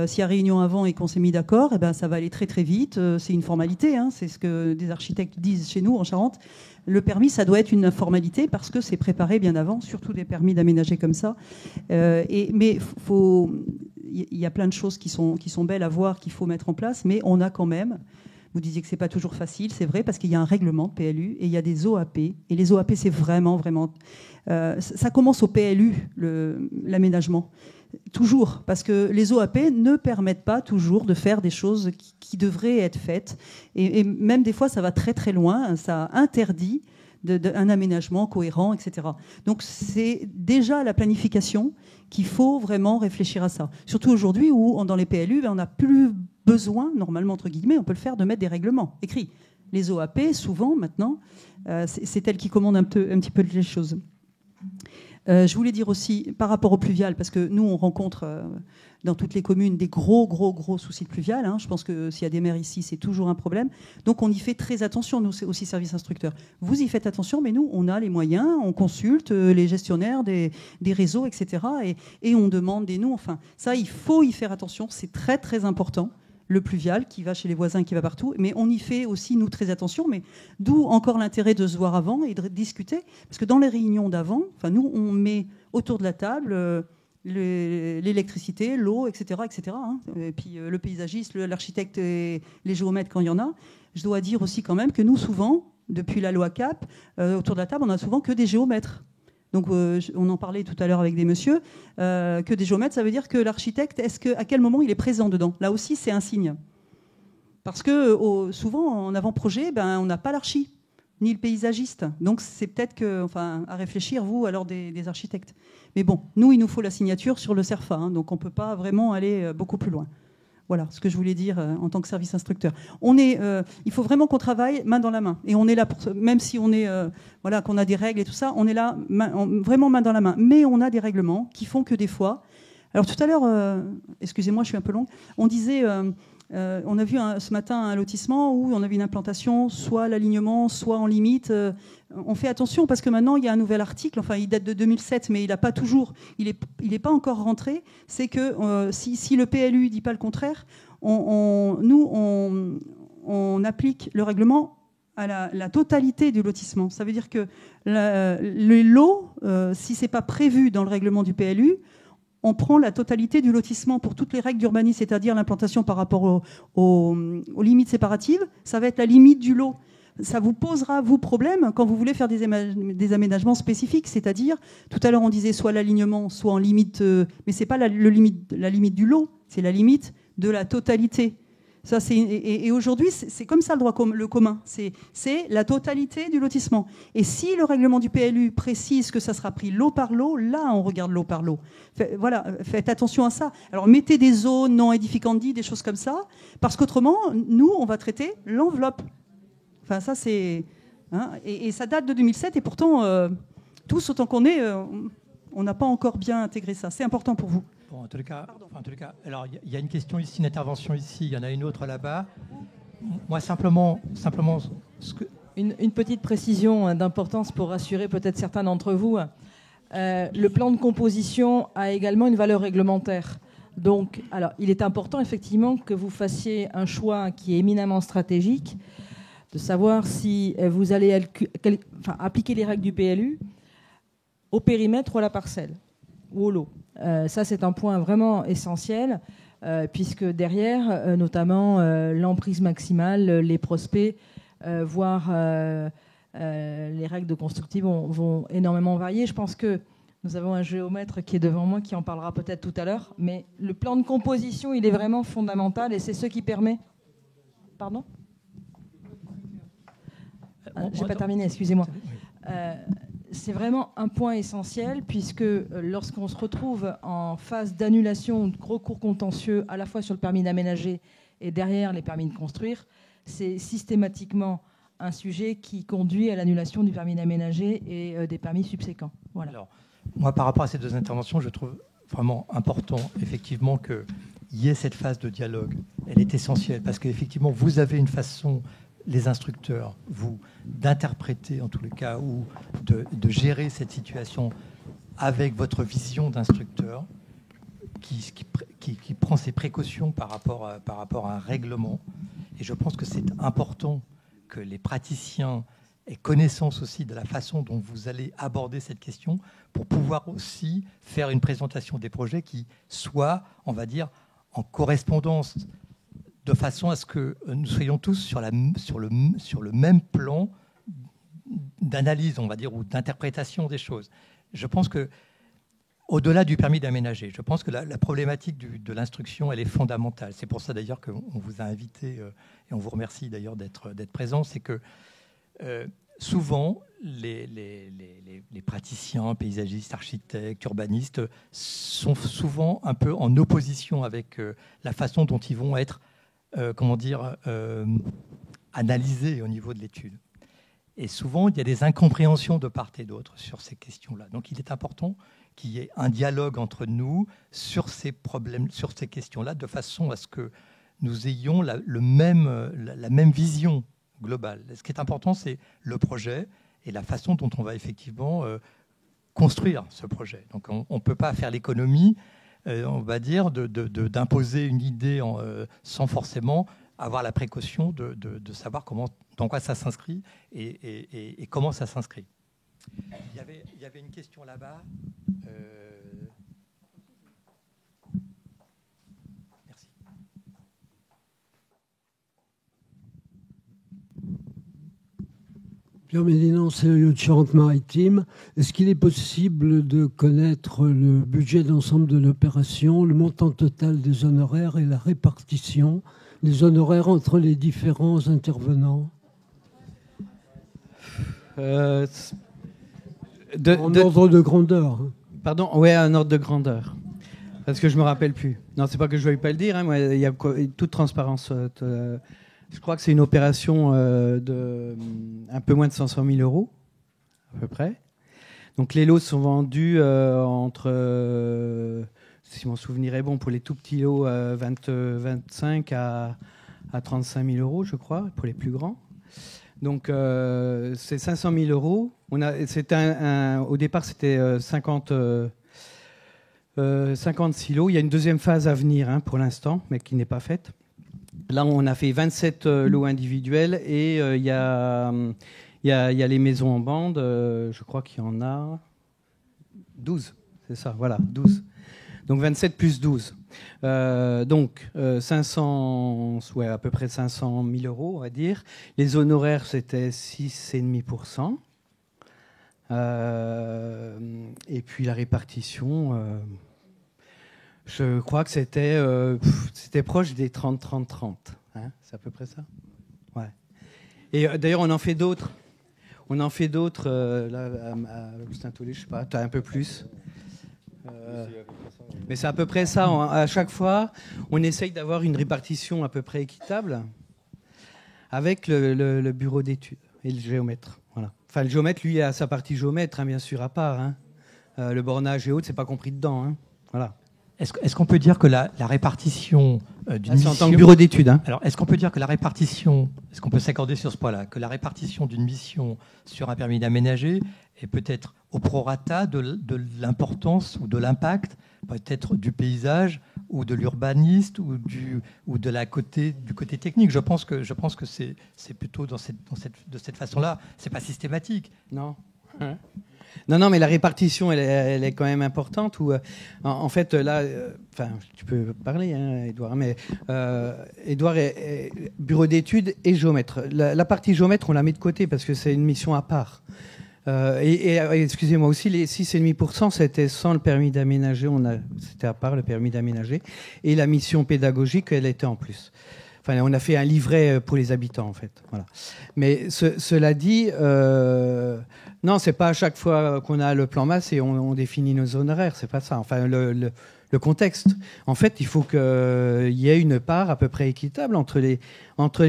s'il y a réunion avant et qu'on s'est mis d'accord, eh ben, ça va aller très très vite. C'est une formalité, hein, c'est ce que des architectes disent chez nous en Charente. Le permis, ça doit être une formalité parce que c'est préparé bien avant, surtout des permis d'aménager comme ça. Mais il y a plein de choses qui sont belles à voir, qu'il faut mettre en place, mais on a quand même, vous disiez que c'est pas toujours facile, c'est vrai, parce qu'il y a un règlement de PLU et il y a des OAP, et les OAP, c'est vraiment, ça commence au PLU, l'aménagement, toujours, parce que les OAP ne permettent pas toujours de faire des choses qui devraient être faites, et même des fois, ça va très très loin, ça interdit un aménagement cohérent, etc. Donc c'est déjà la planification qu'il faut vraiment réfléchir à ça. Surtout aujourd'hui où, dans les PLU, on n'a plus besoin, normalement, entre guillemets, on peut le faire, de mettre des règlements écrits. Les OAP, souvent, maintenant, c'est elles qui commandent un petit peu les choses. Je voulais dire aussi, par rapport au pluvial, parce que nous, on rencontre dans toutes les communes des gros soucis de pluvial. Hein. Je pense que s'il y a des maires ici, c'est toujours un problème. Donc, on y fait très attention, nous, c'est aussi service instructeur. Vous y faites attention, mais nous, on a les moyens, on consulte les gestionnaires des réseaux, etc. Et on demande des noms. Enfin, ça, il faut y faire attention, c'est très, très important. Le pluvial qui va chez les voisins, qui va partout. Mais on y fait aussi, nous, très attention. Mais d'où encore l'intérêt de se voir avant et de discuter. Parce que dans les réunions d'avant, nous, on met autour de la table l'électricité, l'eau, etc. etc. Hein. Et puis le paysagiste, l'architecte et les géomètres quand il y en a. Je dois dire aussi quand même que nous, souvent, depuis la loi CAP, autour de la table, on n'a souvent que des géomètres. Donc, on en parlait tout à l'heure avec des messieurs, que des géomètres, ça veut dire que l'architecte, à quel moment il est présent dedans? Là aussi, c'est un signe. Parce que souvent, en avant-projet, on n'a pas l'archi, ni le paysagiste. Donc, c'est peut-être à réfléchir, vous, alors des architectes. Mais bon, nous, il nous faut la signature sur le CERFA, hein, donc on ne peut pas vraiment aller beaucoup plus loin. Voilà ce que je voulais dire en tant que service instructeur. Il faut vraiment qu'on travaille main dans la main. Et on est là, même si on est, qu'on a des règles et tout ça, on est là vraiment main dans la main. Mais on a des règlements qui font que des fois... Alors tout à l'heure, excusez-moi, je suis un peu longue, on disait... on a vu ce matin un lotissement où on avait une implantation, soit à l'alignement, soit en limite. On fait attention parce que maintenant, il y a un nouvel article, il date de 2007, mais il n'a pas toujours, il est pas encore rentré. C'est que si le PLU ne dit pas le contraire, nous, on applique le règlement à la totalité du lotissement. Ça veut dire que le lot, si ce n'est pas prévu dans le règlement du PLU, on prend la totalité du lotissement pour toutes les règles d'urbanisme, c'est-à-dire l'implantation par rapport aux limites séparatives. Ça va être la limite du lot. Ça vous posera, vous, problème quand vous voulez faire des aménagements spécifiques. C'est-à-dire, tout à l'heure, on disait soit l'alignement, soit en limite... mais ce n'est pas la limite du lot, c'est la limite de la totalité. Ça, et aujourd'hui, c'est comme ça le commun. C'est la totalité du lotissement. Et si le règlement du PLU précise que ça sera pris lot par lot, là, on regarde lot par lot. Faites attention à ça. Alors, mettez des zones non édificantes, des choses comme ça, parce qu'autrement, nous, on va traiter l'enveloppe. Ça, c'est... Hein, et ça date de 2007, et pourtant, tous, autant qu'on est, on n'a pas encore bien intégré ça. C'est important pour vous. Bon, en tout cas, alors il y a une question ici, une intervention ici, il y en a une autre là-bas. Moi, simplement une petite précision d'importance pour rassurer peut-être certains d'entre vous. Le plan de composition a également une valeur réglementaire. Donc, alors, il est important effectivement que vous fassiez un choix qui est éminemment stratégique, de savoir si vous allez appliquer les règles du PLU au périmètre ou à la parcelle ou au lot. Ça, c'est un point vraiment essentiel, puisque derrière, notamment l'emprise maximale, les prospects, voire les règles de constructive vont énormément varier. Je pense que nous avons un géomètre qui est devant moi, qui en parlera peut-être tout à l'heure, mais le plan de composition, il est vraiment fondamental et c'est ce qui permet... Pardon ? Je n'ai pas terminé, excusez-moi. C'est vraiment un point essentiel, puisque lorsqu'on se retrouve en phase d'annulation de gros cours contentieux, à la fois sur le permis d'aménager et derrière les permis de construire, c'est systématiquement un sujet qui conduit à l'annulation du permis d'aménager et des permis subséquents. Voilà. Alors, moi, par rapport à ces deux interventions, je trouve vraiment important, effectivement, qu'il y ait cette phase de dialogue. Elle est essentielle, parce qu'effectivement, vous avez une façon, les instructeurs, vous, d'interpréter, en tous les cas, ou de gérer cette situation avec votre vision d'instructeur, qui prend ses précautions par rapport à un règlement. Et je pense que c'est important que les praticiens aient connaissance aussi de la façon dont vous allez aborder cette question pour pouvoir aussi faire une présentation des projets qui soit, on va dire, en correspondance, de façon à ce que nous soyons tous sur le même plan d'analyse, on va dire, ou d'interprétation des choses. Je pense que, au-delà du permis d'aménager, je pense que la problématique de l'instruction, elle est fondamentale. C'est pour ça d'ailleurs qu'on vous a invité, et on vous remercie d'ailleurs d'être présent, c'est que souvent, les praticiens, paysagistes, architectes, urbanistes sont souvent un peu en opposition avec la façon dont ils vont être, analysés au niveau de l'étude. Et souvent, il y a des incompréhensions de part et d'autre sur ces questions-là. Donc, il est important qu'il y ait un dialogue entre nous sur ces problèmes, sur ces questions-là, de façon à ce que nous ayons la même vision globale. Ce qui est important, c'est le projet et la façon dont on va effectivement construire ce projet. Donc, on ne peut pas faire l'économie, on va dire, d'imposer une idée sans forcément avoir la précaution de savoir dans quoi ça s'inscrit et comment ça s'inscrit. Il y avait une question là-bas. Merci. Pierre Médinan, c'est de Charente-Maritime. Est-ce qu'il est possible de connaître le budget d'ensemble de l'opération, le montant total des honoraires et la répartition des honoraires entre les différents intervenants? En ordre de grandeur. Pardon, oui, un ordre de grandeur. Parce que je ne me rappelle plus. Non, c'est pas que je ne veuille pas le dire. Moi, il y a toute transparence. Je crois que c'est une opération de un peu moins de 500 000 euros, à peu près. Donc les lots sont vendus entre, si mon souvenir est bon, pour les tout petits lots, 25 à 35 000 euros, je crois, pour les plus grands. Donc c'est 500 000 euros. Au départ, c'était 56 lots. Il y a une deuxième phase à venir pour l'instant, mais qui n'est pas faite. Là, on a fait 27 lots individuels et il y a les maisons en bande. Je crois qu'il y en a 12. C'est ça, voilà, 12. Donc 27 plus 12. Donc 500, ouais, à peu près 500 000 euros, on va dire. Les honoraires, c'était 6,5%. Et puis la répartition, je crois que c'était proche des 30-30-30. Hein, c'est à peu près ça. Ouais. Et d'ailleurs, on en fait d'autres. Là, à Saint-Olé, je sais pas, tu as un peu plus. Mais c'est à peu près ça. À chaque fois, on essaye d'avoir une répartition à peu près équitable avec le bureau d'études et le géomètre. Voilà. Enfin, le géomètre, lui, a sa partie géomètre, bien sûr, à part. Hein. Le bornage et autres, c'est pas compris dedans. Hein. Voilà. Est-ce qu'on peut dire que la répartition d'une mission... C'est en tant que bureau d'études. Hein. Alors, est-ce qu'on peut dire que la répartition... Est-ce qu'on peut s'accorder sur ce point-là? Que la répartition d'une mission sur un permis d'aménager est peut-être au prorata de l'importance ou de l'impact, peut-être du paysage ou de l'urbaniste ou du côté technique. Je pense que c'est plutôt de cette façon-là. C'est pas systématique. Non. Non, mais la répartition, elle est quand même importante. En fait, là, tu peux parler, hein, Édouard, mais Édouard est bureau d'études et géomètre. La partie géomètre, on la met de côté parce que c'est une mission à part. Excusez-moi aussi, les 6,5%, c'était sans le permis d'aménager. C'était à part le permis d'aménager. Et la mission pédagogique, elle était en plus. Enfin, on a fait un livret pour les habitants, en fait. Voilà. Mais cela dit, non, c'est pas à chaque fois qu'on a le plan masse et on définit nos honoraires. C'est pas ça. Enfin, le contexte. En fait, il faut qu'il y ait une part à peu près équitable entre les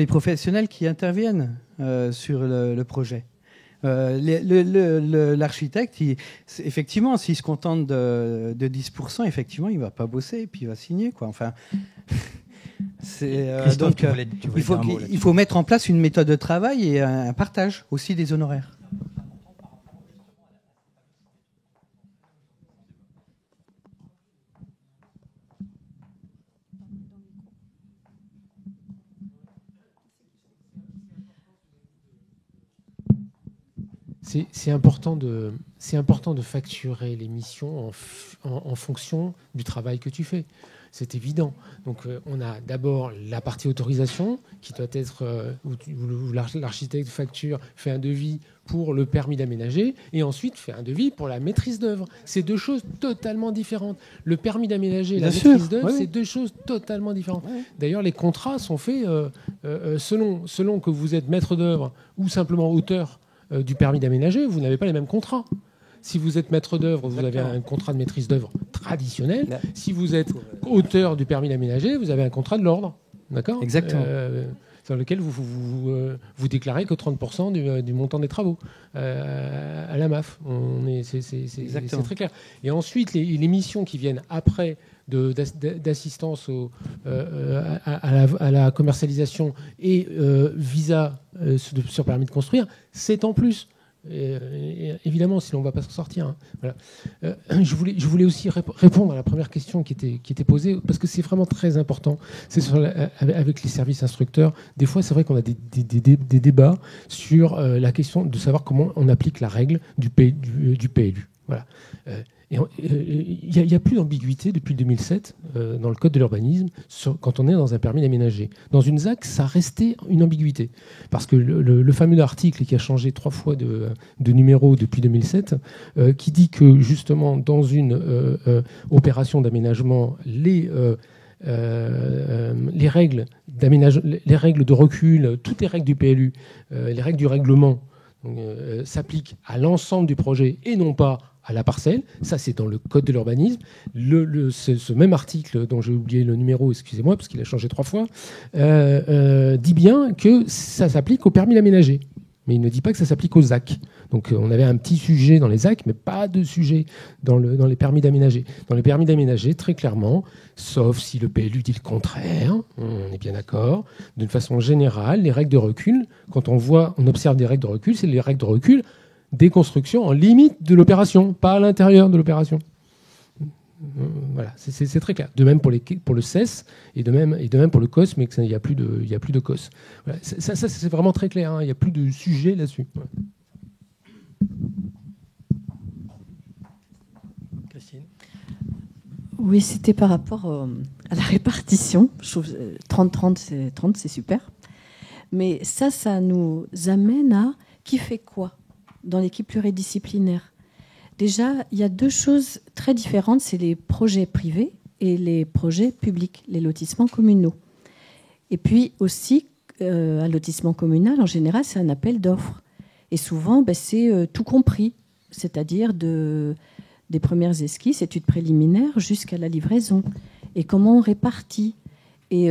professionnels qui interviennent sur le projet. L'architecte, effectivement, s'il se contente de 10%, effectivement, il va pas bosser et puis il va signer, quoi. Enfin. Donc, il faut mettre en place une méthode de travail et un partage aussi des honoraires. C'est important de facturer les missions en fonction du travail que tu fais. C'est évident. Donc, on a d'abord la partie autorisation qui doit être où l'architecte fait un devis pour le permis d'aménager et ensuite fait un devis pour la maîtrise d'œuvre. C'est deux choses totalement différentes. Le permis d'aménager et la maîtrise d'œuvre, c'est deux choses totalement différentes. Ouais. D'ailleurs, les contrats sont faits selon que vous êtes maître d'œuvre ou simplement auteur du permis d'aménager, vous n'avez pas les mêmes contrats. Si vous êtes maître d'œuvre, vous avez un contrat de maîtrise d'œuvre traditionnel. Là. Si vous êtes auteur du permis d'aménager, vous avez un contrat de l'ordre. D'accord ? Exactement. Dans lequel vous déclarez que 30% du montant des travaux à la MAF. C'est très clair. Et ensuite, les missions qui viennent après d'assistance à la commercialisation et visa sur permis de construire, c'est en plus. Évidemment, sinon on ne va pas s'en sortir. Hein. Voilà. Je voulais aussi répondre à la première question qui était posée, parce que c'est vraiment très important. C'est avec les services instructeurs. Des fois, c'est vrai qu'on a des débats sur la question de savoir comment on applique la règle du PLU. Voilà. Il n'y a plus d'ambiguïté depuis 2007 dans le code de l'urbanisme quand on est dans un permis d'aménager. Dans une ZAC, ça restait une ambiguïté. Parce que le fameux article qui a changé 3 fois de numéro depuis 2007, qui dit que justement dans une opération d'aménagement, les règles de recul, toutes les règles du PLU, les règles du règlement s'appliquent à l'ensemble du projet et non pas à la parcelle. Ça, c'est dans le code de l'urbanisme. Ce même article, dont j'ai oublié le numéro, excusez-moi, parce qu'il a changé 3 fois, dit bien que ça s'applique au permis d'aménager. Mais il ne dit pas que ça s'applique aux ZAC. Donc on avait un petit sujet dans les ZAC, mais pas de sujet dans les permis d'aménager. Dans les permis d'aménager, très clairement, sauf si le PLU dit le contraire, on est bien d'accord, d'une façon générale, les règles de recul, quand on observe des règles de recul, c'est les règles de recul des constructions en limite de l'opération, pas à l'intérieur de l'opération. Voilà, c'est très clair. De même pour le CES et de même pour le COS, mais il n'y a plus de COS. Voilà, ça c'est vraiment très clair. Hein, il n'y a plus de sujet là-dessus. Ouais. Christine. Oui, c'était par rapport à la répartition. Je trouve 30-30, c'est super. Mais ça nous amène à qui fait quoi dans l'équipe pluridisciplinaire. Déjà, il y a 2 choses très différentes, c'est les projets privés et les projets publics, les lotissements communaux. Et puis aussi, un lotissement communal, en général, c'est un appel d'offres. Et souvent, c'est tout compris, c'est-à-dire des premières esquisses, études préliminaires, jusqu'à la livraison. Et comment on répartit ? Et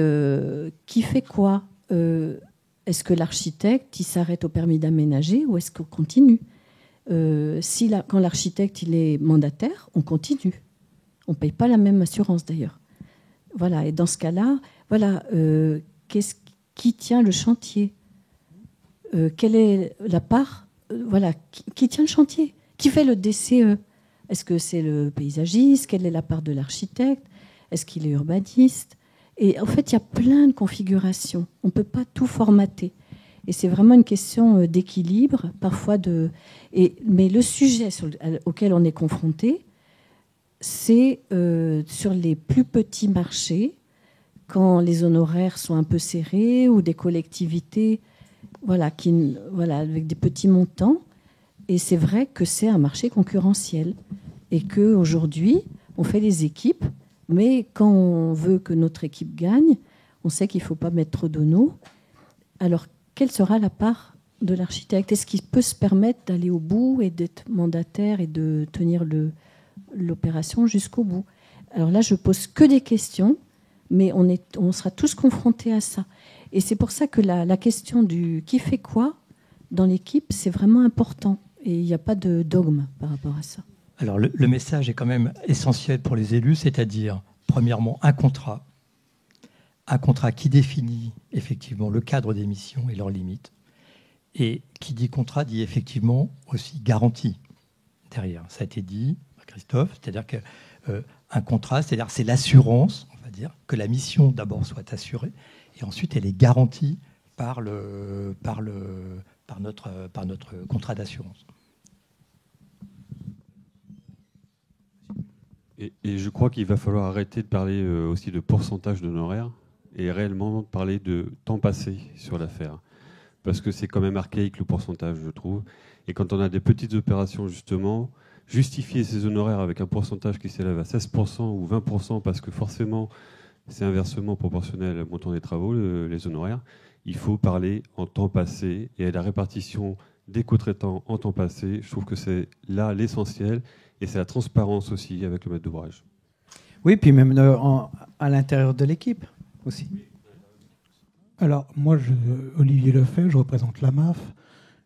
qui fait quoi ? Est-ce que l'architecte, il s'arrête au permis d'aménager ou est-ce qu'on continue ? Quand l'architecte il est mandataire, on continue. On ne paye pas la même assurance d'ailleurs. Voilà. Et dans ce cas-là, voilà, qui tient le chantier ? Quelle est la part voilà, qui tient le chantier ? Qui fait le DCE ? Est-ce que c'est le paysagiste ? Quelle est la part de l'architecte ? Est-ce qu'il est urbaniste? Et en fait, il y a plein de configurations. On ne peut pas tout formater. Et c'est vraiment une question d'équilibre, parfois mais le sujet auquel on est confronté, c'est sur les plus petits marchés, quand les honoraires sont un peu serrés ou des collectivités avec des petits montants. Et c'est vrai que c'est un marché concurrentiel. Et qu'aujourd'hui, on fait des équipes, mais quand on veut que notre équipe gagne, on sait qu'il ne faut pas mettre trop d'hono. Alors, quelle sera la part de l'architecte? Est-ce qu'il peut se permettre d'aller au bout et d'être mandataire et de tenir l'opération jusqu'au bout? Alors là, je pose que des questions, mais on sera tous confrontés à ça. Et c'est pour ça que la question du qui fait quoi dans l'équipe, c'est vraiment important. Et il n'y a pas de dogme par rapport à ça. Alors le message est quand même essentiel pour les élus, c'est-à-dire, premièrement, un contrat qui définit effectivement le cadre des missions et leurs limites. Et qui dit contrat dit effectivement aussi garantie derrière. Ça a été dit, Christophe, c'est-à-dire qu'un contrat, c'est l'assurance, on va dire, que la mission d'abord soit assurée, et ensuite elle est garantie par notre contrat d'assurance. Et je crois qu'il va falloir arrêter de parler aussi de pourcentage d'honoraires et réellement parler de temps passé sur l'affaire. Parce que c'est quand même archaïque le pourcentage, je trouve. Et quand on a des petites opérations, justement, justifier ces honoraires avec un pourcentage qui s'élève à 16% ou 20%, parce que forcément, c'est inversement proportionnel au montant des travaux, les honoraires, il faut parler en temps passé et à la répartition des co-traitants en temps passé. Je trouve que c'est là l'essentiel et c'est la transparence aussi avec le maître d'ouvrage. Oui, puis même à l'intérieur de l'équipe aussi. Alors, moi, Olivier Lefebvre, je représente l'AMAF.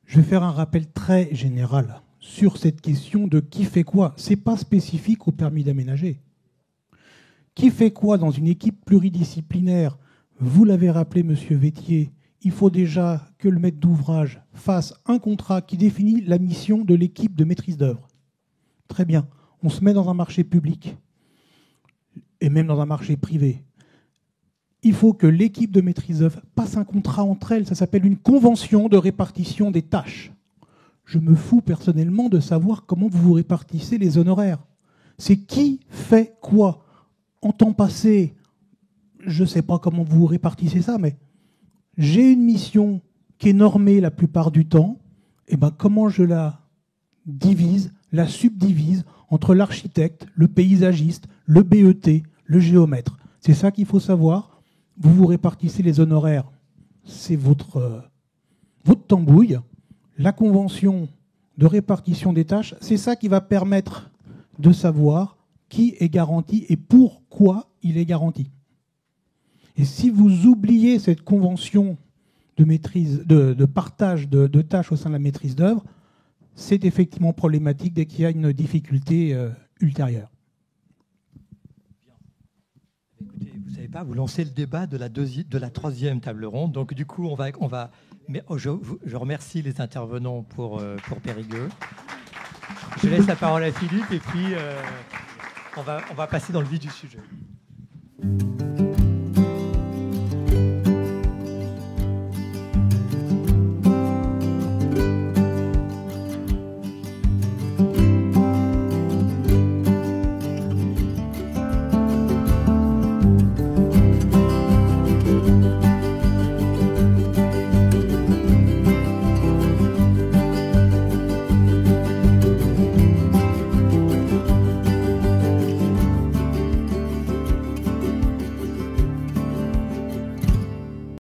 Je vais faire un rappel très général sur cette question de qui fait quoi. Ce n'est pas spécifique au permis d'aménager. Qui fait quoi dans une équipe pluridisciplinaire? Vous l'avez rappelé, Monsieur Vétier, il faut déjà que le maître d'ouvrage fasse un contrat qui définit la mission de l'équipe de maîtrise d'œuvre. Très bien. On se met dans un marché public et même dans un marché privé. Il faut que l'équipe de maîtrise d'œuvre passe un contrat entre elles. Ça s'appelle une convention de répartition des tâches. Je me fous personnellement de savoir comment vous répartissez les honoraires. C'est qui fait quoi. En temps passé, je ne sais pas comment vous répartissez ça, mais j'ai une mission qui est normée la plupart du temps. Et ben, comment je la divise, la subdivise entre l'architecte, le paysagiste, le BET, le géomètre. C'est ça qu'il faut savoir. Vous vous répartissez les honoraires. C'est votre tambouille. La convention de répartition des tâches, c'est ça qui va permettre de savoir qui est garanti et pourquoi il est garanti. Et si vous oubliez cette convention de partage de tâches au sein de la maîtrise d'œuvre, c'est effectivement problématique dès qu'il y a une difficulté ultérieure. Écoutez, vous savez pas, vous lancez le débat de la troisième table ronde. Donc du coup, mais je remercie les intervenants pour Périgueux. Je laisse la parole à Philippe et puis on va passer dans le vif du sujet.